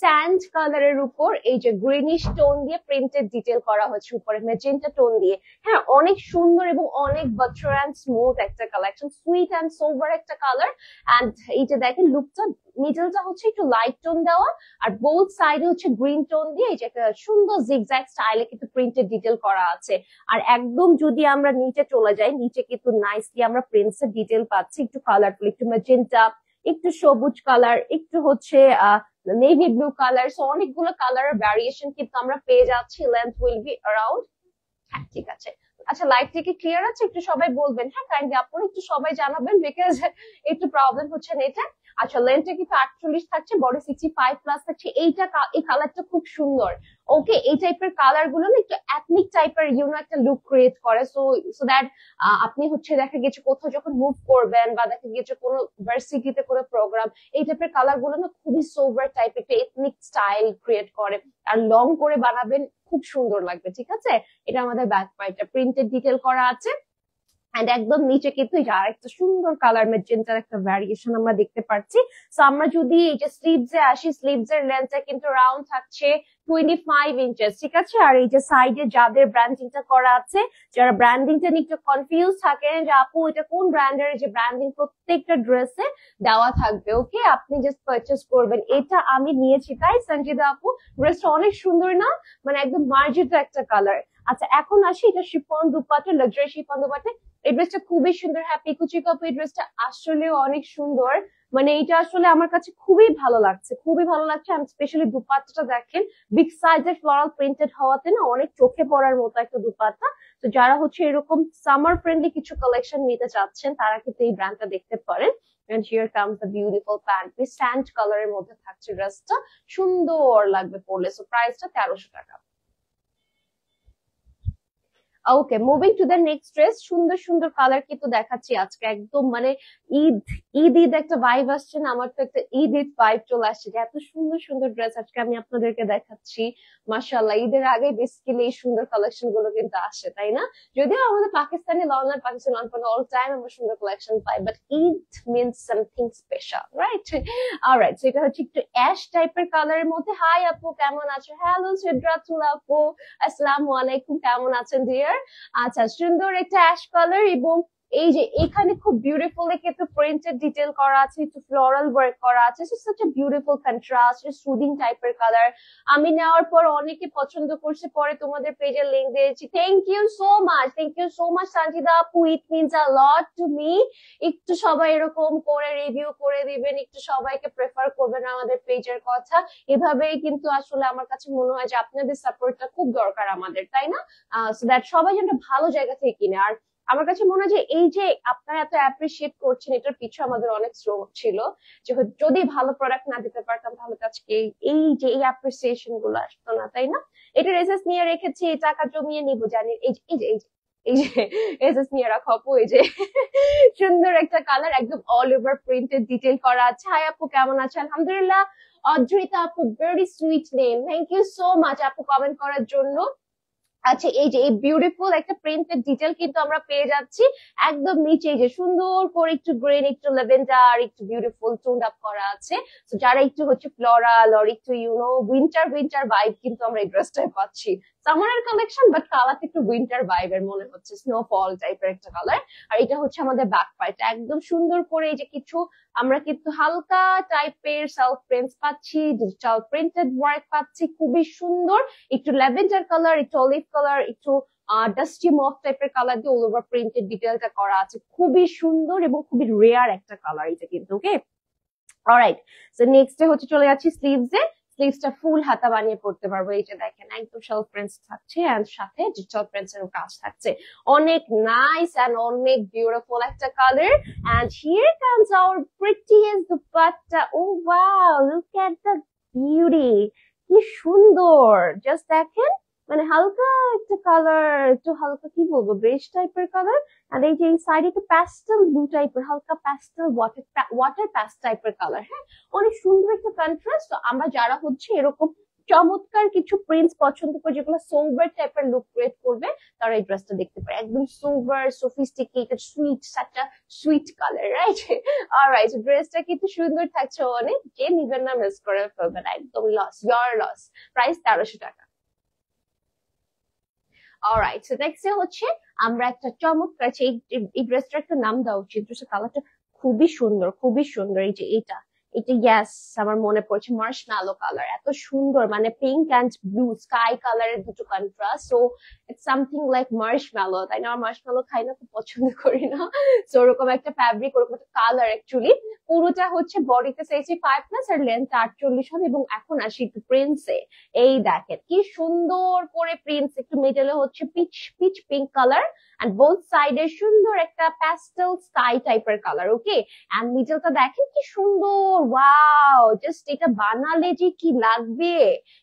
স্যান্ড কালারের উপর এই যে গ্রিনিশ টোন দিয়ে প্রিন্টেড ডিটেল করা হচ্ছে, উপরে ম্যাজেন্টা টোন দিয়ে। হ্যাঁ, অনেক সুন্দর এবং অনেক বাটার অ্যান্ড স্মুথ একটা কালেকশন, সুইট অ্যান্ড সোবার একটা কালার। এন্ড এই যে দেখেন লুকটা, মিডলটা হচ্ছে একটু লাইট টোন দেওয়া, আর বোথ সাইডে হচ্ছে গ্রিন টোন দিয়ে এই যে একটা সুন্দর জিগজ্যাগ স্টাইলে কিন্তু প্রিন্টেড ডিটেল করা আছে। আর একদম যদি আমরা নিচে চলে যাই, নিচে কিন্তু নাইসলি আমরা প্রিন্টসের ডিটেল পাচ্ছি, একটু কালারফুল, একটু ম্যাজেন্টা, একটু সবুজ কালার, একটু হচ্ছে নেভি ব্লু কালার। সো অনেকগুলো কালারের ভ্যারিয়েশন কিন্তু আমরা পেয়ে যাচ্ছি। লেন্থ উইল বি অ্যারাউন্ড, হ্যাঁ ঠিক আছে। আচ্ছা, লাইভটা কি ক্লিয়ার আছে? একটু সবাই বলবেন, হ্যাঁ কাইন্ডলি আপনারা একটু সবাই জানাবেন, বিকজ একটু প্রবলেম হচ্ছে নেটে। আচ্ছা, লেন্থটা কিন্তু 48 থাকছে, বডি 65+ থাকছে। এই কালারটা খুব সুন্দর। ওকে, এই টাইপের কালার গুলো না একটু এথনিক টাইপের একটা লুক ক্রিয়েট করে। সো দ্যাট আপনি হচ্ছে দেখা গেছে কোথাও যখন মুভ করবেন, বা দেখা গেছে কোনো ভার্সিটিতে কোনো প্রোগ্রাম, এই টাইপের কালার গুলো না খুবই সোভার টাইপ, একটা এথনিক স্টাইল ক্রিয়েট করে। আর লং করে বানাবেন, খুব সুন্দর লাগবে, ঠিক আছে। এটা আমাদের ব্যাক পার্টটা প্রিন্টেড ডিটেল করা আছে। এন্ড একদম নিচে কিন্তু আর একটা সুন্দর কালার ম্যাজেন্টার একটা ভ্যারিয়েশন আমরা দেখতে পাচ্ছি। সো আমরা যদি এই যে স্লিভস এ আসি, স্লিভস এর লেন্থটা কিন্তু রাউন্ড থাকছে 25 ইঞ্চেস, ঠিক আছে। আর এই যে সাইডে যাদের ব্র্যান্ডিংটা করা আছে, যারা ব্র্যান্ডিংটা নিয়ে একটু কনফিউজ থাকেন যে আপু এটা কোন ব্র্যান্ডের, যে ব্র্যান্ডিং প্রত্যেকটা ড্রেসে দেওয়া থাকবে। ওকে, আপনি জাস্ট পারচেস করবেন। এটা আমি নিয়েছি, তাই সঞ্জিদা আপু, ড্রেসটা অনেক সুন্দর না? মানে একদম মার্জিত একটা কালার। আচ্ছা, এখন আসি এটা chiffon dupatta, luxury chiffon dupatta. এই ড্রেসটা খুবই সুন্দর। হ্যাপি কুচি কাপু, এই ড্রেসটা আসলে অনেক সুন্দর। মানে এটা আসলে আমার কাছে খুবই ভালো লাগছে, খুবই ভালো লাগছে। আমি স্পেশালি দুপাট্টাটা দেখেন, বিগ সাইজের ফ্লোরাল প্রিন্টেড হওয়াতে না অনেক চোখে পড়ার মতো একটা দুপাট্টা। তো যারা হচ্ছে এরকম সামার ফ্রেন্ডলি কিছু কালেকশন নিতে চাচ্ছেন, তারা কিন্তু এই ব্র্যান্ডটা দেখতে পারেন। And here comes the beautiful pant piece, sand কালারের মধ্যে থাকছে ড্রেসটা, সুন্দর লাগবে পরলে। সো প্রাইসটা 1300 টাকা। Okay, moving to the next dress. সুন্দর সুন্দর কালার কিন্তু দেখাচ্ছি আজকে, একদম মানে ঈদ ঈদ ঈদ একটা ভাইব আসছে না? আমার তো একটা ঈদ ঈদ ভাইব চলে আসছে, যে এত সুন্দর সুন্দর ড্রেস আজকে আমি আপনাদেরকে দেখাচ্ছি। মাশাআল্লাহ, ঈদের আগে বেসিক্যালি এই সুন্দর কালেকশন গুলো কিন্তু আসে, তাই না? যদিও আমাদের পাকিস্তানি লন আর পাকিস্তানি লন অল টাইম আমরা সুন্দর collection pi, but Eid means something special, right? Alright, so এটা হচ্ছে একটু অ্যাশ টাইপের কালারের মধ্যে। হাই আপু, কেমন আছো? হ্যালো সিদ্রাতুল আপু, আসসালামু আলাইকুম, কেমন আছেন ডিয়ার? কালার। আচ্ছা, সুন্দর একটা অ্যাশ কালার, এবং এই যে এখানে খুব বিউটিফুল কিন্তু প্রিন্টেড ডিটেল করা আছে, একটু ফ্লোরাল ওয়ার্ক করা আছে। So such a beautiful contrast, soothing টাইপের কালার। আমি নেওয়ার পর অনেকে পছন্দ করছে, পরে তোমাদের পেজের লিংক দিয়েছি। Thank you so much Sanjida আপু, it means a lot to me. একটু সবাই এরকম করে রিভিউ করে দিবেন, একটু সবাইকে প্রেফার করবেন আমাদের পেজের কথা। এভাবেই কিন্তু আসলে আমার কাছে মনে হয় যে আপনাদের সাপোর্টটা খুব দরকার আমাদের, তাই না? সো দ্যাট সবাই যেন ভালো জায়গা থেকে কিনে। আর আমার কাছে মনে হয় যে এই যে আপনারা এত অ্যাপ্রিসিয়েট করছেন, এটার পিছু আমাদের অনেক শ্রম ছিল। যে যদি ভালো প্রোডাক্ট না দিতে পারতাম তাহলে তো আজকে এই যে এই অ্যাপ্রিসিয়েশন গুলো আসতো না, তাই না? এটা রেসেস নিয়ে রেখেছি, টাকা জমিয়ে নিব জানি। এই যে এই যে এই যে এসএস নিয়ে রাখো আপু। এই যে সুন্দর একটা কালার, একদম অল ওভার প্রিন্টেড ডিটেল করা আছে। হাই আপু, কেমন আছে? আলহামদুলিল্লাহ। অদ্রিতা আপু, very sweet name, thank you so much আপু কমেন্ট করার জন্য। আচ্ছা, এই যে এই বিউটিফুল একটা প্রিন্টেড ডিটেল কিন্তু আমরা পেয়ে যাচ্ছি একদম নিচে। এই যে সুন্দর করে একটু গ্রিন, একটু ল্যাভেন্ডার, একটু বিউটিফুল টোন আপ করা আছে। তো যারা একটু হচ্ছে ফ্লোরাল আর একটু উইন্টার উইন্টার ভাইব কিন্তু আমরা এই ড্রেসটায় পাচ্ছি। সামারের কালেকশন, বাট কালারটা একটু উইন্টার ভাইবের মনে হচ্ছে, স্নোফল টাইপের একটা কালার। আর এটা হচ্ছে আমাদের ব্যাক পার্ট, একদম সুন্দর করে এই যে কিছু আমরা কিন্তু হালকা টাইপের সেলফ প্রিন্টস পাচ্ছি, ডিজিটাল প্রিন্টেড ওয়ার্ক পাচ্ছি, খুবই সুন্দর। একটু ল্যাভেন্ডার কালার, একটু অলিভ কালার, একটু ডাস্টি মফ টাইপের কালার দিয়ে অল ওভার প্রিন্টেড ডিটেলটা করা আছে। খুবই সুন্দর এবং খুবই রেয়ার একটা কালার এটা কিন্তু। ওকে, অলরাইট। সো নেক্সট হচ্ছে চলে যাচ্ছি স্লিভস এ। স্লিভসটা ফুল হাতা বানিয়ে পড়তে পারবো। এই যে দেখেন একদম সেলফ প্রিন্টস থাকছে, এন্ড সাথে ডিজিটাল প্রিন্টস এর কাজ থাকছে। অনেক নাইস এন্ড অনেক বিউটিফুল একটা colour. And here comes our prettiest dupatta. Oh wow, look at the beauty, কি সুন্দর। জাস্ট দেখেন, মানে হালকা একটা কালার, একটু হালকা কি বলবো বেজ টাইপের কালার। আর এই যে এই সাইডে একটু প্যাস্টেল ব্লু টাইপের, হালকা প্যাস্টেল ওয়াটার প্যাস্ট টাইপের কালার। হ্যাঁ, অনেক সুন্দর একটা কন্ট্রাস্ট। তো আমরা যারা হচ্ছে এরকম চমৎকার কিছু প্রিন্টস পছন্দ করে, যেগুলো সোভার টাইপের লুক ক্রিয়েট করবে, তারা এই ড্রেসটা দেখতে পারে। একদম সোভার, সোফিস্টিকেটেড, সুইট, একটা সুইট কালার, রাইট? অলরাইট, ড্রেসটা কিন্তু সুন্দর থাকছে অনেক। যে নিবেন না মিস করে ফেলবেন, একদম লস, ইয়োর লস। প্রাইস 1300 টাকা। অলরাইট, সো নেক্সট হচ্ছে আমরা একটা চমৎকার, এই ড্রেসটার একটা নাম দেওয়া উচিত। ড্রেসের কালারটা খুবই সুন্দর, খুবই সুন্দর। এই যে এটা এটা ইয়াস, আমার মনে পড়ছে মার্শম্যালো কালার, এত সুন্দর, মানে পিঙ্ক এন্ড ব্লু স্কাই কালারের দুটো contrast. So it's something like marshmallow, তাই না? মার্শম্যালো খাই না, খুব পছন্দ করি না। সো ওরকম একটা ফ্যাব্রিক, ওরকম একটা কালার অ্যাকচুয়ালি। পুরোটা হচ্ছে বডিতে সাইজে 5+ আর লেন্থ 48 হবে। এবং এখন আসি একটু প্রিন্টসে। এই দেখেন কি সুন্দর করে প্রিন্টস, একটু মিডলে হচ্ছে peach peach pink colour, and both সাইডে সুন্দর একটা প্যাস্টেল স্কাই টাইপের কালার। ওকে, এন্ড মিডলটা দেখেন কি সুন্দর, ওয়াও। জাস্ট এটা বানালে যে কি লাগবে,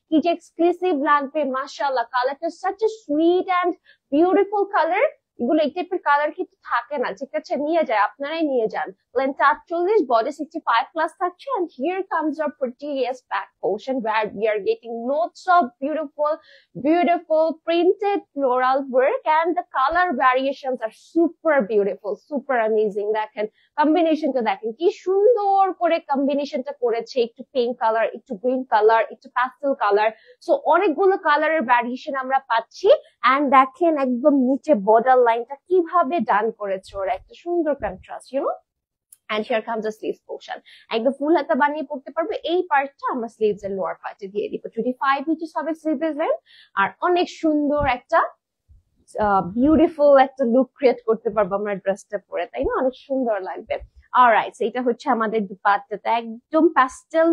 কি যে এক্সক্লুসিভ লাগবে, মাশাআল্লাহ। কালারটা such a sweet and beautiful colour. এগুলো এই টাইপের কালার কিন্তু থাকে না, ঠিক আছে? নিয়ে যায়, আপনারাই নিয়ে যান। লেন্থ 48, body 65+ থাকছে। And here comes our prettiest back portion where we are getting lots of beautiful printed floral work, and the color variations are super beautiful, super amazing. দেখেন কম্বিনেশনটা, দেখেন কি সুন্দর করে কম্বিনেশনটা করেছে। একটু পিঙ্ক কালার, একটু গ্রিন কালার, একটু প্যাস্টেল কালার। সো অনেকগুলো কালারের ভ্যারিয়েশন আমরা পাচ্ছি। এন্ড দেখেন একদম নিচে বর্ডার লাইনটা কিভাবে ডান করেছে ওরা, একটা সুন্দর contrast, and here comes the sleeves portion. একদম ফুল হাতা বানিয়ে পড়তে পারবে। এই পার্টটা আমরা স্লিভস এর লোয়ার পার্টে দিয়ে দিব। 25 ইঞ্চিস হবে স্লিভের লেন্থ। আর অনেক সুন্দর একটা বিউটিফুল একটা লুক ক্রিয়েট করতে পারবো আমরা ড্রেসটা পরে, তাই না? অনেক সুন্দর লাগবে। অলরাইট, এটা হচ্ছে আমাদের দুপাট্টাটা, একদম প্যাস্টেল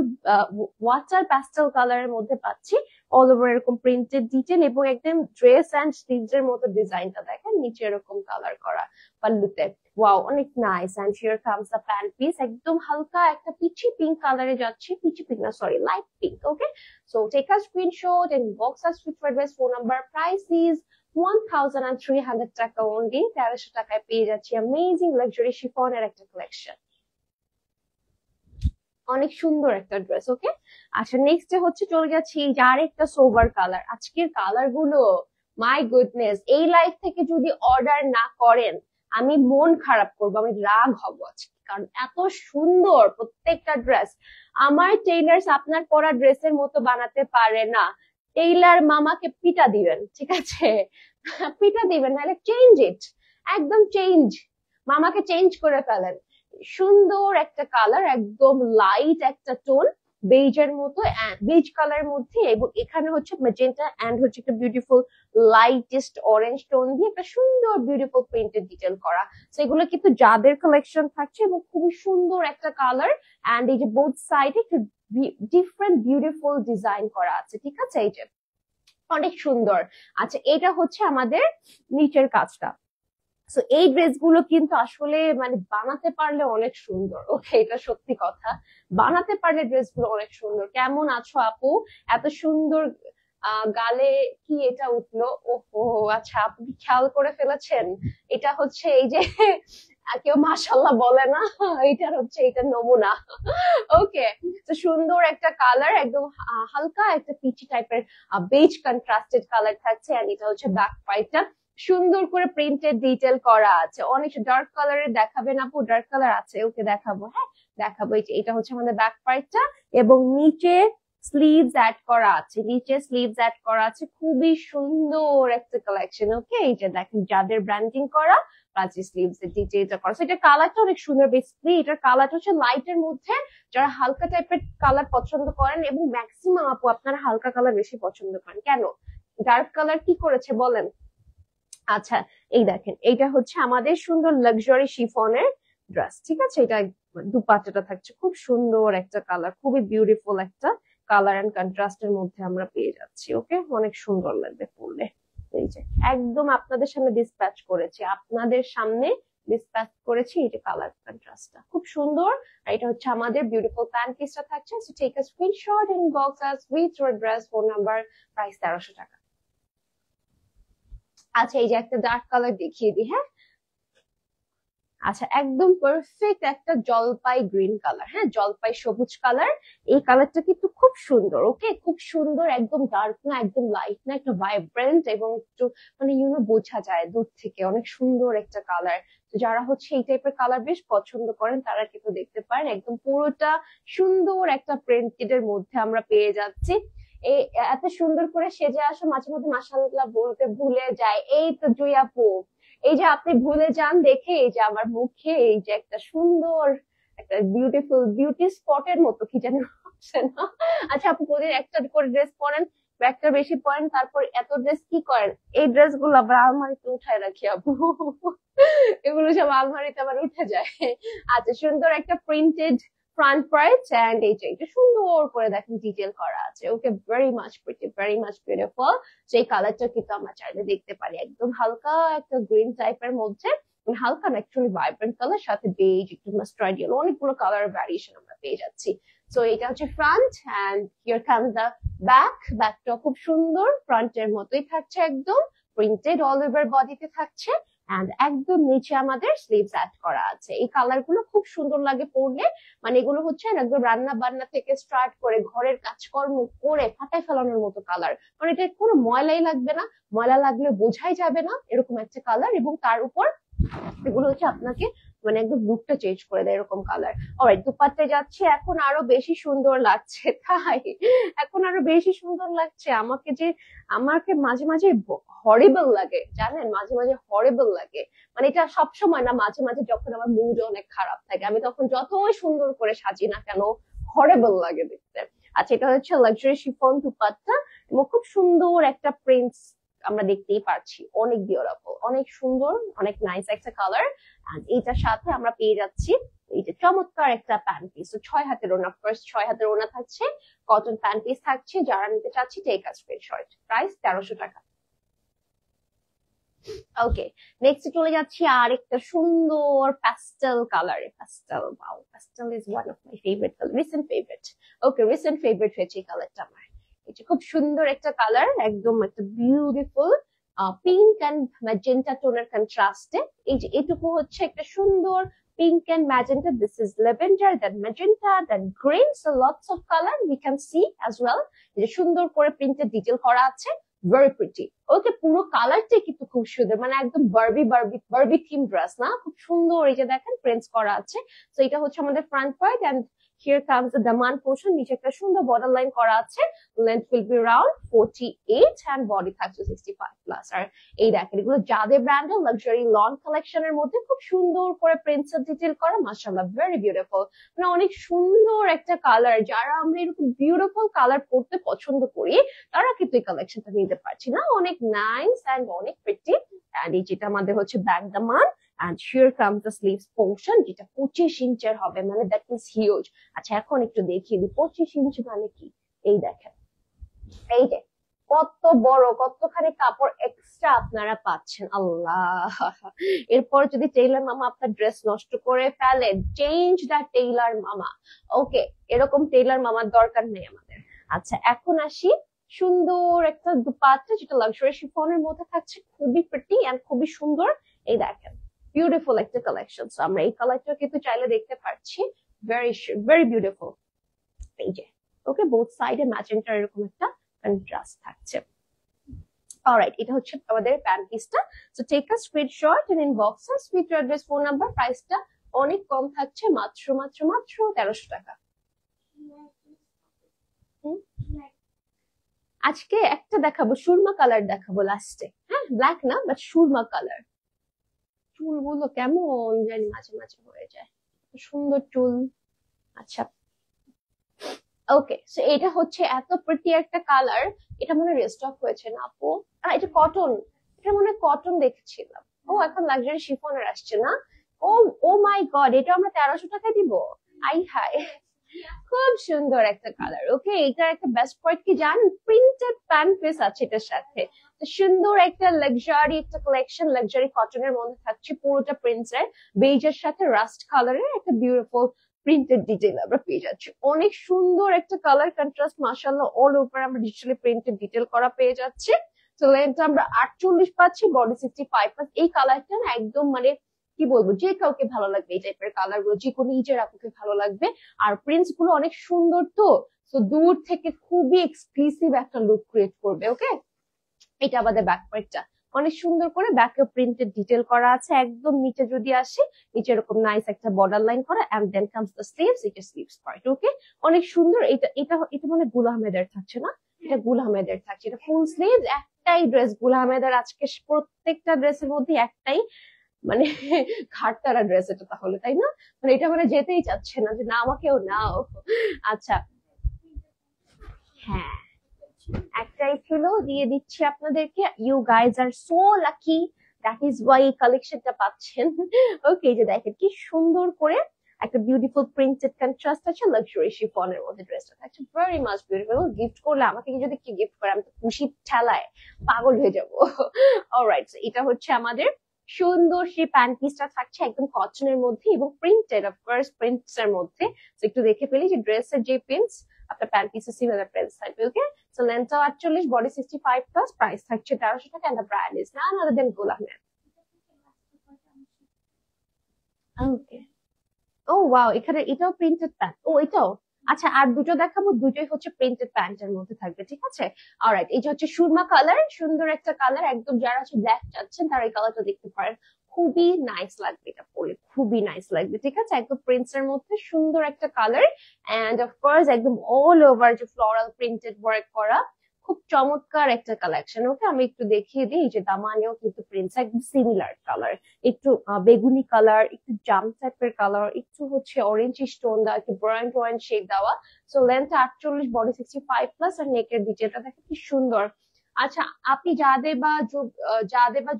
ওয়াটার প্যাস্টেল কালারের মধ্যে পাচ্ছি। অল ওভার এরকম প্রিন্টেড ডিটেল, এবং একদম ড্রেস এন্ড স্লিভস এর মতো ডিজাইনটা দেখেন, নিচে এরকম কালার করা পাল্লুতে। ওয়াও, অনেক nice. And here comes the pant piece, একদম হালকা একটা পিচি পিঙ্ক কালারে যাচ্ছে, পিচি পিঙ্ক না, sorry, light pink. Okay, so take a screenshot and box us with address, phone number. Price is 1300 টাকা অনলি। 1300 টাকায় পেয়ে যাচ্ছি অ্যামেজিং লাক্সারি শিফনের একটা কালেকশন। অনেক সুন্দর একটা ড্রেস। ওকে, আচ্ছা, নেক্সট হচ্ছে চলে যাচ্ছি আর একটা সোভার কালার। আজকের কালার গুলো, মাই গুডনেস, এই লাইফ থেকে যদি অর্ডার না করেন আমি মন খারাপ করবো, আমি রাগ হব আজকে, কারণ এত সুন্দর প্রত্যেকটা ড্রেস। আমার টেইলার্স আপনার পরা ড্রেসের মতো বানাতে পারে না, টেইলার মামাকে পিটা দিবেন, ঠিক আছে? পিঠা দিবেন, নাহলে চেঞ্জ ইট, একদম চেঞ্জ, মামাকে চেঞ্জ করে ফেলেন। সুন্দর একটা কালার, একদম লাইট একটা টোন, বেজের মতো, বেজ কালার মধ্যে, এবং এখানে হচ্ছে ম্যাজেন্টা এন্ড হচ্ছে একটা বিউটিফুল লাইটেস্ট অরেঞ্জ টোন দিয়ে একটা সুন্দর বিউটিফুল প্রিন্টেড ডিটেল করা। তো এগুলো কিন্তু যাদের কালেকশন থাকছে, এবং খুবই সুন্দর একটা কালার, এন্ড এই যে বোথ সাইডে একটু ডিফারেন্ট বিউটিফুল ডিজাইন করা আছে, ঠিক আছে, এই যে অনেক সুন্দর। আচ্ছা, এটা হচ্ছে আমাদের নিচের কাজটা। সো এই ড্রেস গুলো কিন্তু আসলে মানে বানাতে পারলে অনেক সুন্দর, ওকে, এটা সত্যি কথা, বানাতে পারলে ড্রেস গুলো অনেক সুন্দর। কেমন আছো আপু? এত সুন্দর গালে কি এটা উঠলো? ওহো, আচ্ছা, আপনি কি খেয়াল করে ফেলেছেন? এটা হচ্ছে এই যে কেউ মাশাল্লাহ বলে না, এটার হচ্ছে এটা নমুনা। ওকে, তো সুন্দর একটা কালার, একদম হালকা একটা পিচি টাইপের বেজ কন্ট্রাস্টেড কালার থাকছে, আর এটা হচ্ছে ব্যাক পাইটা সুন্দর করে প্রিন্টেড ডিটেল করা আছে। অনেক ডার্ক কালারের দেখাবেন আপু? ডার্ক কালার আছে, ওকে দেখাবো, হ্যাঁ দেখাবো। এটা হচ্ছে আমাদের ব্যাক পার্টটা, এবং নিচে স্লিভস অ্যাড করা আছে, নিচে স্লিভস অ্যাড করা আছে, খুবই সুন্দর একটা কালেকশন। ওকে, এই যে দেখেন যাদের ব্র্যান্ডিং করা, প্লাস স্লিভস এর ডিটেইলটা করা, এটা কালারটা অনেক সুন্দর। বেসিক্যালি এটার কালারটা হচ্ছে লাইটের মধ্যে, যারা হালকা টাইপের কালার পছন্দ করেন, এবং ম্যাক্সিমাম আপু আপনারা হালকা কালার বেশি পছন্দ করেন, কেন ডার্ক কালার কি করেছে বলেন? আচ্ছা, এই দেখেন, এইটা হচ্ছে আমাদের সুন্দর লাক্সারি শিফনের ড্রেস, ঠিক আছে, এটা দুপাট্টাটা থাকছে খুব সুন্দর একটা কালার, খুবই বিউটিফুল একটা কালার এন্ড কন্ট্রাস্টের মধ্যে আমরা পেয়ে যাচ্ছি। ওকে, অনেক সুন্দর লাগবে পরলে। এই যে একদম আপনাদের সামনে ডিসপ্যাচ করেছি, আপনাদের সামনে ডিসপ্যাচ করেছি, এই যে কালার কন্ট্রাস্টটা খুব সুন্দর। আর এটা হচ্ছে আমাদের বিউটিফুল প্যান্ট পিসটা থাকছে। So take a screenshot in box us with your dress, phone number, price 1300 টাকা। আচ্ছা, এই যে একটা ডার্ক কালার দেখিয়ে দিই, হ্যাঁ। আচ্ছা, একদম পারফেক্ট একটা জলপাই গ্রিন কালার, হ্যাঁ, জলপাই সবুজ কালার। এই কালারটা কিন্তু খুব সুন্দর, ওকে, খুব সুন্দর, একদম ডার্ক না, একদম লাইট না, একটা ভাইব্রেন্ট, এবং একটু মানে বোঝা যায় দূর থেকে, অনেক সুন্দর একটা কালার। তো যারা হচ্ছে এই টাইপের কালার বেশ পছন্দ করেন, তারা কিন্তু দেখতে পারেন, একদম পুরোটা সুন্দর একটা প্রিন্টেড এর মধ্যে আমরা পেয়ে যাচ্ছি। এই এত সুন্দর করে সেজে আসো, মাঝে মধ্যে মাশাআল্লাহ বলতে ভুলে যায়। এই তো জুই আপু, এই যে আপনি ভুলে যান দেখে, এই যে আমার মুখে এই যে একটা সুন্দর একটা বিউটিফুল বিউটি স্পটের মতো কি জানি হচ্ছে না। আচ্ছা আপু, প্রতিদিন একটা করে ড্রেস পরেন বা একটা বেশি পরেন, তারপর এত ড্রেস কি করেন? এই ড্রেস গুলো আবার আলমারিতে উঠায় রাখি আপু, এগুলো সব আলমারিতে আবার উঠে যায়। আচ্ছা, সুন্দর একটা প্রিন্টেড ফ্রন্ট পার্ট, এন্ড এই যে এটা সুন্দর করে দেখেন ডিটেল করা আছে। Okay, very much pretty, very much beautiful. সেই কালারটা কিন্তু আমরা চাইলে দেখতে পারি, একদম হালকা একটা গ্রিন টাইপের মধ্যে, হালকা না অ্যাকচুয়ালি ভাইব্রেন্ট কালার, সাথে বেজ, একটু মাস্টার্ড ইয়েলো, অনেকগুলো কালার ভ্যারিয়েশন আমরা পেয়ে যাচ্ছি। সো এটা হচ্ছে front, and here comes the back. ব্যাকটা খুব সুন্দর, ফ্রন্টের মতোই থাকছে, একদম প্রিন্টেড অল ওভার বডিতে থাকছে, এন্ড একদম নিচে আমাদের স্লিভস অ্যাড করা আছে। এই কালার গুলো খুব সুন্দর লাগে পরলে, মানে এগুলো হচ্ছে একদম রান্না বান্না থেকে স্টার্ট করে ঘরের কাজকর্ম করে ফাটাই ফেলানোর মতো কালার, মানে এটা কোনো ময়লাই লাগবে না, ময়লা লাগলে বোঝাই যাবে না, এরকম একটা কালার। এবং তার উপর এগুলো হচ্ছে আপনাকে মানে একদম লুকটা চেঞ্জ করে দেয়, এরকম কালার। অলরাইট, দুপাট্টায় যাচ্ছে, এখন আরো বেশি সুন্দর লাগছে, তাই এখন আরো বেশি সুন্দর লাগছে আমাকে, যে আমাকে মাঝে মাঝে হরিবল লাগে, জানেন, মাঝে মাঝে হরিবল লাগে, মানে এটা সবসময় না, মাঝে মাঝে যখন আমার মুড অনেক খারাপ থাকে, আমি তখন যতই সুন্দর করে সাজি না কেন, হরিবল লাগে দেখতে। আচ্ছা, এটা হচ্ছে লাক্সারি শিফন দুপাট্টা, এবং খুব সুন্দর একটা প্রিন্টস আমরা দেখতেই পাচ্ছি, অনেক বিউটিফুল, অনেক সুন্দর, অনেক নাইস একটা কালার। আর এটার সাথে আমরা পেয়ে যাচ্ছি এই যে চমৎকার একটা প্যান্ট পিস। তো 6 হাতের ওনা, ফার্স্ট 6 হাতের ওনা থাকছে, কটন প্যান্ট পিস থাকছে, যারা নিতে চাচ্ছি টেক আ স্ক্রিনশট, প্রাইস 1300 টাকা। ওকে, নেক্সট চলে যাচ্ছি আর একটা সুন্দর প্যাস্টেল কালারে। Pastel, wow, pastel is one of my favourite colour, recent favourite. Okay, recent favourite হয়েছে এই কালারটা আমার। এটা খুব সুন্দর একটা কালার, একদম একটা বিউটিফুল পিঙ্ক এন্ড ম্যাজেন্টা টোনের কন্ট্রাস্টে। এই যে এটুকু হচ্ছে একটা সুন্দর pink and magenta. This is lavender, then magenta, then green. So lots of color we can see as well. যে সুন্দর করে প্রিন্টেড ডিটেল করা আছে, very pretty. ওকে, পুরো কালারটাই কিন্তু খুব সুন্দর, মানে একদম Barbie Barbie Barbie theme dress না, খুব সুন্দর। এই যে দেখেন প্রিন্টস করা আছে। তো এটা হচ্ছে আমাদের front part, and Here comes the daman portion, নিচে একটা সুন্দর বর্ডার লাইন করা আছে, length will be around 48 and body থাকছে 65 প্লাস। আর এই দেখেন এগুলো যাদের ব্র্যান্ডের লাক্সারি লন কালেকশনের মধ্যে খুব সুন্দর করে প্রিন্টস ডিটেইল করা, মাশাআল্লাহ ভেরি বিউটিফুল, মানে অনেক সুন্দর একটা কালার। যারা আমরা এরকম বিউটিফুল কালার পড়তে পছন্দ করি তারা কিন্তু এই কালেকশনটা নিতে পারছি না, অনেক নাইস এন্ড অনেক প্রিটি। এন্ড এই যেটা আমাদের হচ্ছে back Daman, and here comes the sleeves portion, যেটা 25 ইঞ্চের হবে, মানে দ্যাট ইজ হিউজ। আচ্ছা এখন একটু দেখিয়ে দিই 25 ইঞ্চি মানে কি। এই দেখেন, এই যে কত বড়, কতখানি কাপড় এক্সট্রা আপনারা পাচ্ছেন, আল্লাহ। এরপর যদি টেইলার মামা আপনার ড্রেস নষ্ট করে ফেলে, চেঞ্জ দ্য টেইলার মামা। ওকে, এরকম টেইলার মামার দরকার নেই আমাদের। আচ্ছা এখন আসি সুন্দর একটা দুপাট্টা, যেটা লাক্সারি শিফনের মধ্যে থাকছে, খুবই প্রিটি এন্ড খুবই সুন্দর। এই দেখেন বিউটিফুল একটা কালেকশন। আমরা এই কালারটা কিন্তু চাইলে দেখতে পাচ্ছি, ভেরি ভেরি বিউটিফুল। এই যে ওকে, বোথ সাইডে ম্যাজেন্টা এরকম একটা কন্ট্রাস্ট থাকছে। অলরাইট, এটা হচ্ছে আমাদের প্যান্ট পিসটা। So take a screenshot and inbox us with your address, phone number. প্রাইসটা অনেক কম থাকছে, মাত্র মাত্র মাত্র 1300 টাকা। আজকে একটা দেখাবো, সুরমা কালার দেখাবো লাস্টে, হ্যাঁ ব্ল্যাক না বাট সুরমা কালার। চুলগুলো কেমন জানি মাঝে মাঝে হয়ে যায়, সুন্দর চুল। আচ্ছা ওকে, সো এটা হচ্ছে এত প্রিটি একটা কালার, এটা মনে রিস্টক হয়েছে না আপু? এটা কটন, এটা মনে কটন দেখেছিলাম। ও এখন লাক্সারি শিফনের আসছে না? ও ও মাই গড, এটা আমরা 1300 টাকা দিব? আই হাই, খুব সুন্দর একটা কালার। ওকে, এটা একটা বেস্ট পয়েন্ট কি জানেন, প্রিন্টেড প্যান্ট পিস আছে এটার সাথে। সুন্দর একটা লাক্সারি একটা কালেকশন, লাক্সারি কটনের মধ্যে থাকছে, পুরোটা প্রিন্টসের, বেজের সাথে রাস্ট কালারের একটা বিউটিফুল প্রিন্টেড ডিটেইল আমরা পেয়ে যাচ্ছি। অনেক সুন্দর একটা কালার কন্ট্রাস্ট, মাশাআল্লাহ অল ওভার আমরা ডিজিটালি প্রিন্টেড ডিটেইল করা পেয়ে যাচ্ছি। তো লেন্থ আমরা 48 পাচ্ছি, বডি 65 প্লাস। এই কালারটা না একদম মানে কি বলবো, যে কাউকে ভালো লাগবে এই টাইপের কালার গুলো, যে কোনো নিজের আপুকে ভালো লাগবে। আর প্রিন্টস গুলো অনেক সুন্দর, তো দূর থেকে খুবই এক্সক্লুসিভ একটা লুক ক্রিয়েট করবে। ওকে, এটা আমাদের ব্যাক পার্টটা, অনেক সুন্দর করে ব্যাকে প্রিন্টেড ডিটেইল করা আছে। একদম নিচে যদি আসি, নিচে এরকম নাইস একটা বর্ডার লাইন করা, and then comes the sleeves, এটা স্লিভস পার্ট। ওকে, অনেক সুন্দর। এটা এটা এটা মানে গুল আহমেদের থাকছে না? এটা গুল আহমেদের থাকছে, এটা ফুল স্লিভস। একটাই ড্রেস গুল আহমেদের আজকে, প্রত্যেকটা ড্রেসের মধ্যে একটাই মানে ঘাটতারা ড্রেস এটা, তাহলে তাই না? মানে এটা মানে যেতেই চাচ্ছে না যে না আমাকেও নাও। আচ্ছা হ্যাঁ, একটাই ছিল, দিয়ে দিচ্ছি আপনাদেরকে। You guys are so lucky, that is why এই কালেকশনটা পাচ্ছেন। ওকে, যে দেখেন কি সুন্দর করে একটা বিউটিফুল প্রিন্টেড কন্ট্রাস্ট আছে, লাক্সারি শিফনের মধ্যে ড্রেসটা থাকছে, ভেরি মাচ বিউটিফুল। গিফট করলে, আমাকে যদি কি গিফট করে, আমি তো খুশির ঠেলায় পাগল হয়ে যাবো। অলরাইট, এটা হচ্ছে আমাদের সুন্দর সেই প্যান্ট পিসটা থাকছে একদম কটনের মধ্যে এবং প্রিন্টেড, অফকোর্স প্রিন্টস এর মধ্যে। একটু দেখে ফেলি যে ড্রেসের যে প্রিন্টস, আপনার প্যান্ট পিসের সিমিলার প্রিন্টস থাকবে। Okay, so length 48, body 65 plus, price থাকছে 1300 টাকা, and the brand is none other than Gul Ahmed. Okay, O wow, এখানে এটাও প্রিন্টেড প্যান্ট। ও এটাও, আচ্ছা আর দুটো দেখাবো, দুটোই হচ্ছে প্রিন্টেড প্যান্টের মধ্যে থাকবে, ঠিক আছে? অলরাইট, এই যে হচ্ছে সুরমা কালার, সুন্দর একটা কালার, একদম যারা হচ্ছে ব্ল্যাক চাচ্ছেন তারা এই কালারটা দেখতে পারেন, খুবই নাইস লাগবে এটা পরে, খুবই নাইস লাগবে, ঠিক আছে? একদম প্রিন্টস এর মধ্যে সুন্দর একটা কালার, এন্ড অফকোর্স একদম অল ওভার যে ফ্লোরাল প্রিন্টেড ওয়ার্ক করা, খুব চমৎকার একটা কালেকশন। ওকে, আমি একটু দেখিয়ে দিই, যে দামানেও কিন্তু প্রিন্টস একদম সিমিলার কালার, একটু বেগুনি কালার, একটু জাম টাইপের কালার, একটু হচ্ছে অরেঞ্জ স্টোন দেওয়া, একটু ব্রাউন অরেঞ্জ শেড দেওয়া। সো লেন্থ 48, বডি 65 প্লাস, আর নেকের ডিটেলটা দেখে কি সুন্দর। আচ্ছা, আপনি যাদের বা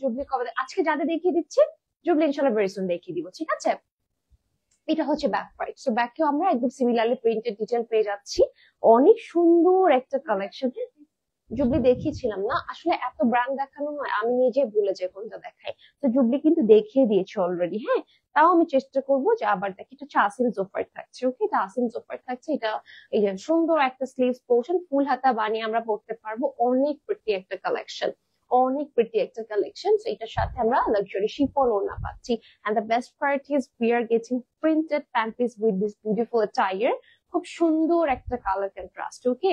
জুবলি কবে, আজকে যাদের দেখিয়ে দিচ্ছি, জুবলি ইনশাল্লাহ ভেরি সুন দেখিয়ে দিব, ঠিক আছে? এটা হচ্ছে ব্যাক পার্ট। সো ব্যাকেও আমরা একদম সিমিলারলি প্রিন্টেড ডিটেল পেয়ে যাচ্ছি, অনেক সুন্দর একটা কালেকশন। জুবলি দেখিয়েছিলাম না, আসলে এত ব্র্যান্ড দেখানো হয়, আমি নিজে ভুলে যাই কোনটা দেখাই। তো জুবলি কিন্তু দেখিয়ে দিয়েছে অলরেডি, হ্যাঁ। তাও আমি চেষ্টা করবো যে আবার দেখি। এটা হচ্ছে আসিম জোফার থাকছে। ওকে, এটা আসিম জোফার থাকছে। এটা এই যে সুন্দর একটা স্লিভস পোর্শন, ফুল হাতা বানিয়ে আমরা পড়তে পারবো, অনেক প্রিটি একটা কালেকশন, অনেক প্রিটি একটা কালেকশন। সো এটার সাথে আমরা লাক্সারি শিফন ওড়না পাচ্ছি, and the best part is we are getting printed pant piece with this beautiful attire, খুব সুন্দর একটা কালার কন্ট্রাস্ট। ওকে,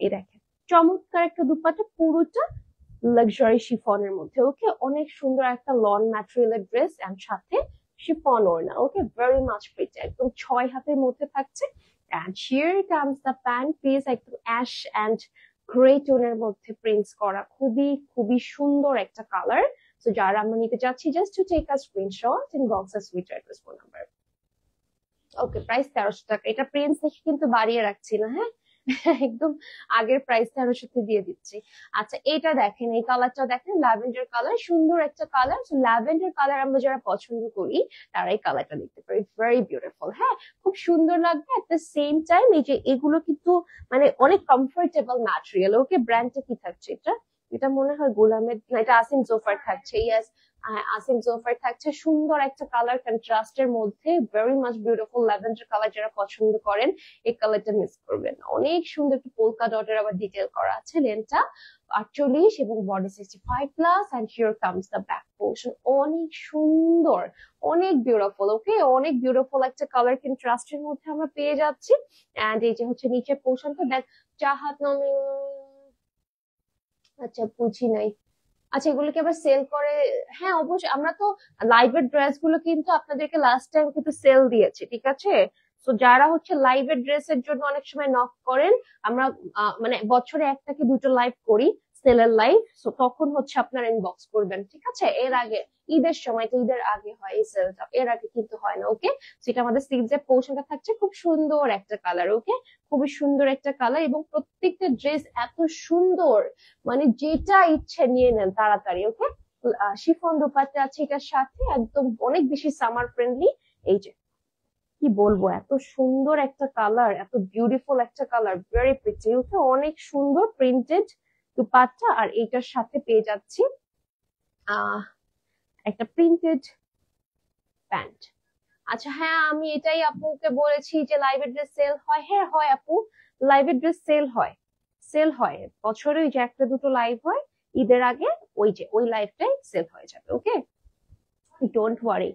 এই দেখেন চমৎকার একটা দুপাট্টা, পুরোটা লাক্সারি শিফনের মধ্যে। ওকে, অনেক সুন্দর একটা লন ম্যাটেরিয়ালের ড্রেস, এন্ড সাথে শিফন ওড়না। ওকে, ভেরি মাচ প্রিটি, একদম 6 হাতের মধ্যে থাকছে, and here comes the pant piece, একটু অ্যাশ এন্ড গ্রে টোনের মধ্যে প্রিন্টস করা, খুবই খুবই সুন্দর একটা কালার। তো যারা আমরা নিতে চাচ্ছি, just to take a screenshot in boxes with address phone number. Okay, price 1300 টাকা। এটা প্রিন্স দেখে কিন্তু বাড়িয়ে রাখছি না, হ্যাঁ একদম আগের প্রাইস 1300 দিয়ে দিচ্ছি। আচ্ছা, এটা দেখেন, এই কালারটা দেখেন, ল্যাভেন্ডার কালার, সুন্দর একটা কালার। ল্যাভেন্ডার কালার আমরা যারা পছন্দ করি তারা এই কালারটা দেখতে পারি, ভেরি বিউটিফুল। হ্যাঁ, খুব সুন্দর লাগবে। এট দ্য সেম টাইম এই যে এগুলো কিন্তু মানে অনেক কমফোর্টেবল ম্যাটেরিয়াল। ওকে, ব্র্যান্ডটা কি থাকছে এটা? এটা মনে হয় গোলামের, এটা আসিম জোফার থাকছে। ইয়েস, আসিম জোফার থাকছে। সুন্দর একটা কালার কন্ট্রাস্টের মধ্যে, very much beautiful lavender colour. যারা পছন্দ করেন এই কালারটা মিস করবেন না। অনেক সুন্দর একটু পোলকা ডটের আবার ডিটেল করা আছে। লেনটা 48 এবং body 65 plus, and here comes the back portion. অনেক সুন্দর, অনেক বিউটিফুল। ওকে, অনেক বিউটিফুল একটা কালার কন্ট্রাস্টের মধ্যে আমরা পেয়ে যাচ্ছি। এন্ড এই যে হচ্ছে নিচের পোর্শনটা দেখ, চাহাত নামে, আচ্ছা বুঝি নাই। আচ্ছা, এগুলোকে আবার সেল করে? হ্যাঁ অবশ্যই, আমরা তো লাইভের ড্রেস গুলো কিন্তু আপনাদেরকে লাস্ট টাইম কিন্তু সেল দিয়েছি, ঠিক আছে? তো যারা হচ্ছে লাইভের ড্রেসের জন্য অনেক সময় নক করেন, আমরা মানে বছরে একটা কি দুটো লাইভ করি, সেলের লাইভ। সো তখন হচ্ছে আপনার ইনবক্স করবেন, ঠিক আছে? এর আগে ঈদের সময়, তো ঈদের আগে হয় এই সেলটা, এর আগে কিন্তু হয় না। ওকে, সেটা আমাদের স্লিভস এর পোর্শনটা থাকছে। খুব সুন্দর একটা কালার। ওকে, খুবই সুন্দর একটা কালার, এবং প্রত্যেকটা ড্রেস এত সুন্দর, মানে যেটা ইচ্ছে নিয়ে নেন তাড়াতাড়ি। ওকে, শিফন দোপাট্টা আছে এটার সাথে, একদম অনেক বেশি সামার ফ্রেন্ডলি। এই যে কি বলবো, এত সুন্দর একটা কালার, এত বিউটিফুল একটা কালার, ভেরি প্রিটি। ওকে, অনেক সুন্দর প্রিন্টেড দোপাট্টা, আর এইটার সাথে পেয়ে যাচ্ছি একটা প্রিন্টেড প্যান্ট। আচ্ছা হ্যাঁ, আমি এটাই আপুকে বলেছি যে লাইভের ড্রেস সেল হয়। হ্যাঁ হয় আপু, লাইভের ড্রেস সেল হয়, সেল হয়। বছরে ওই যে একটা দুটো লাইভ হয় ঈদের আগে, ওই যে ওই লাইভটাই সেল হয়ে যাবে। ওকে, ডোন্ট ওয়ারি।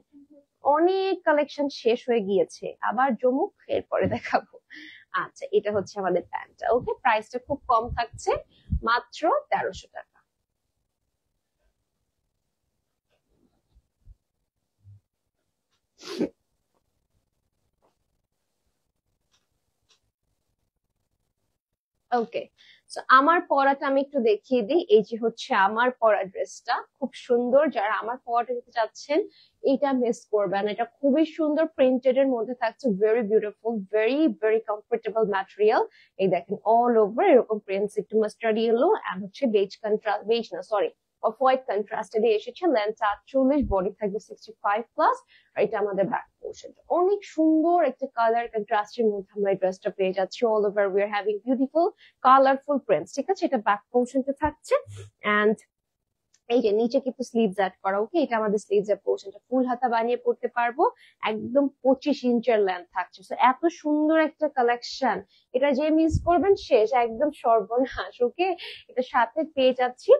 অনেক কালেকশন শেষ হয়ে গিয়েছে, আবার জমুক, এরপরে দেখাবো। আচ্ছা, এটা হচ্ছে আমাদের প্যান্টটা। ওকে, প্রাইসটা খুব কম থাকছে, মাত্র 1300 টাকা। ওকে, সো আমার পরাটা আমি একটু দেখিয়ে দিই। এই যে হচ্ছে আমার পরা ড্রেসটা, খুব সুন্দর। যারা আমার পরাটা নিতে চাচ্ছেন এটা মিস করবেন। এটা খুবই সুন্দর, প্রিন্টেড এর মধ্যে থাকছে, very beautiful, very very comfortable material. এই দেখেন অল ওভার এরকম প্রিন্টস, একটু মাস্টার্ড ইয়েলো এন্ড হচ্ছে বেজ কন্ট্রাস্ট, বেজ না সরি, অফ হোয়াইট কন্ট্রাস্টে দিয়ে এসেছে। লেন্থ 48, বডি থাকবে 65 প্লাস, আর এটা আমাদের ব্যাক পোর্শন। অনেক সুন্দর একটা কালার কন্ট্রাস্টের মধ্যে আমরা এই ড্রেসটা পেয়ে যাচ্ছি। All over we are having beautiful colourful prints, ঠিক আছে? এটা ব্যাক পোর্শনটা থাকছে। এন্ড এই যে নিচে কিন্তু স্লিভস অ্যাড করা। ওকে, এটা আমাদের স্লিভস এর পোর্শনটা, ফুল হাতা বানিয়ে পড়তে পারবো। একদম 25 ইঞ্চের লেন্থ থাকছে। তো এত সুন্দর একটা কালেকশন, এটা যে মিস করবেন শেষ, একদম সর্বনাশ। ওকে, এটা সাথে পেয়ে যাচ্ছি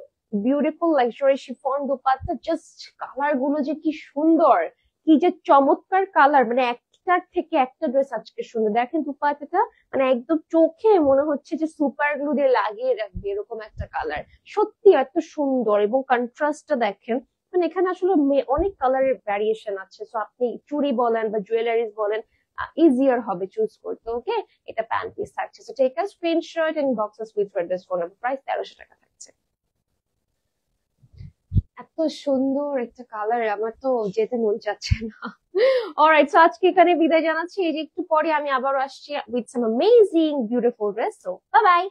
beautiful luxury chiffon dupatta. Just colour গুলো যে কি সুন্দর, কি যে চমৎকার কালার, মানে একটার থেকে একটা ড্রেস আজকে সুন্দর। দেখেন দোপাট্টাটা, মানে একদম চোখে মনে হচ্ছে যে সুপার গ্লু দিয়ে লাগিয়ে রাখবে, এরকম একটা কালার। সত্যি এত সুন্দর, এবং কন্ট্রাস্টটা দেখেন, মানে এখানে আসলে অনেক কালারের ভ্যারিয়েশন আছে। সো আপনি চুড়ি বলেন বা জুয়েলারিজ বলেন, ইজিয়ার হবে চুজ করতে। ওকে, এটা প্যান্ট পিস থাকছে। So take a screenshot and boxes with address phone number. Price 1300 টাকা থাকছে। এত সুন্দর একটা কালার, আমার তো যেতে মন চাচ্ছে না। অলরাইট, সো আজকে এখানে বিদায় জানাচ্ছি। এই যে একটু পরে আমি আবারও আসছি with some amazing beautiful dress. So bye bye.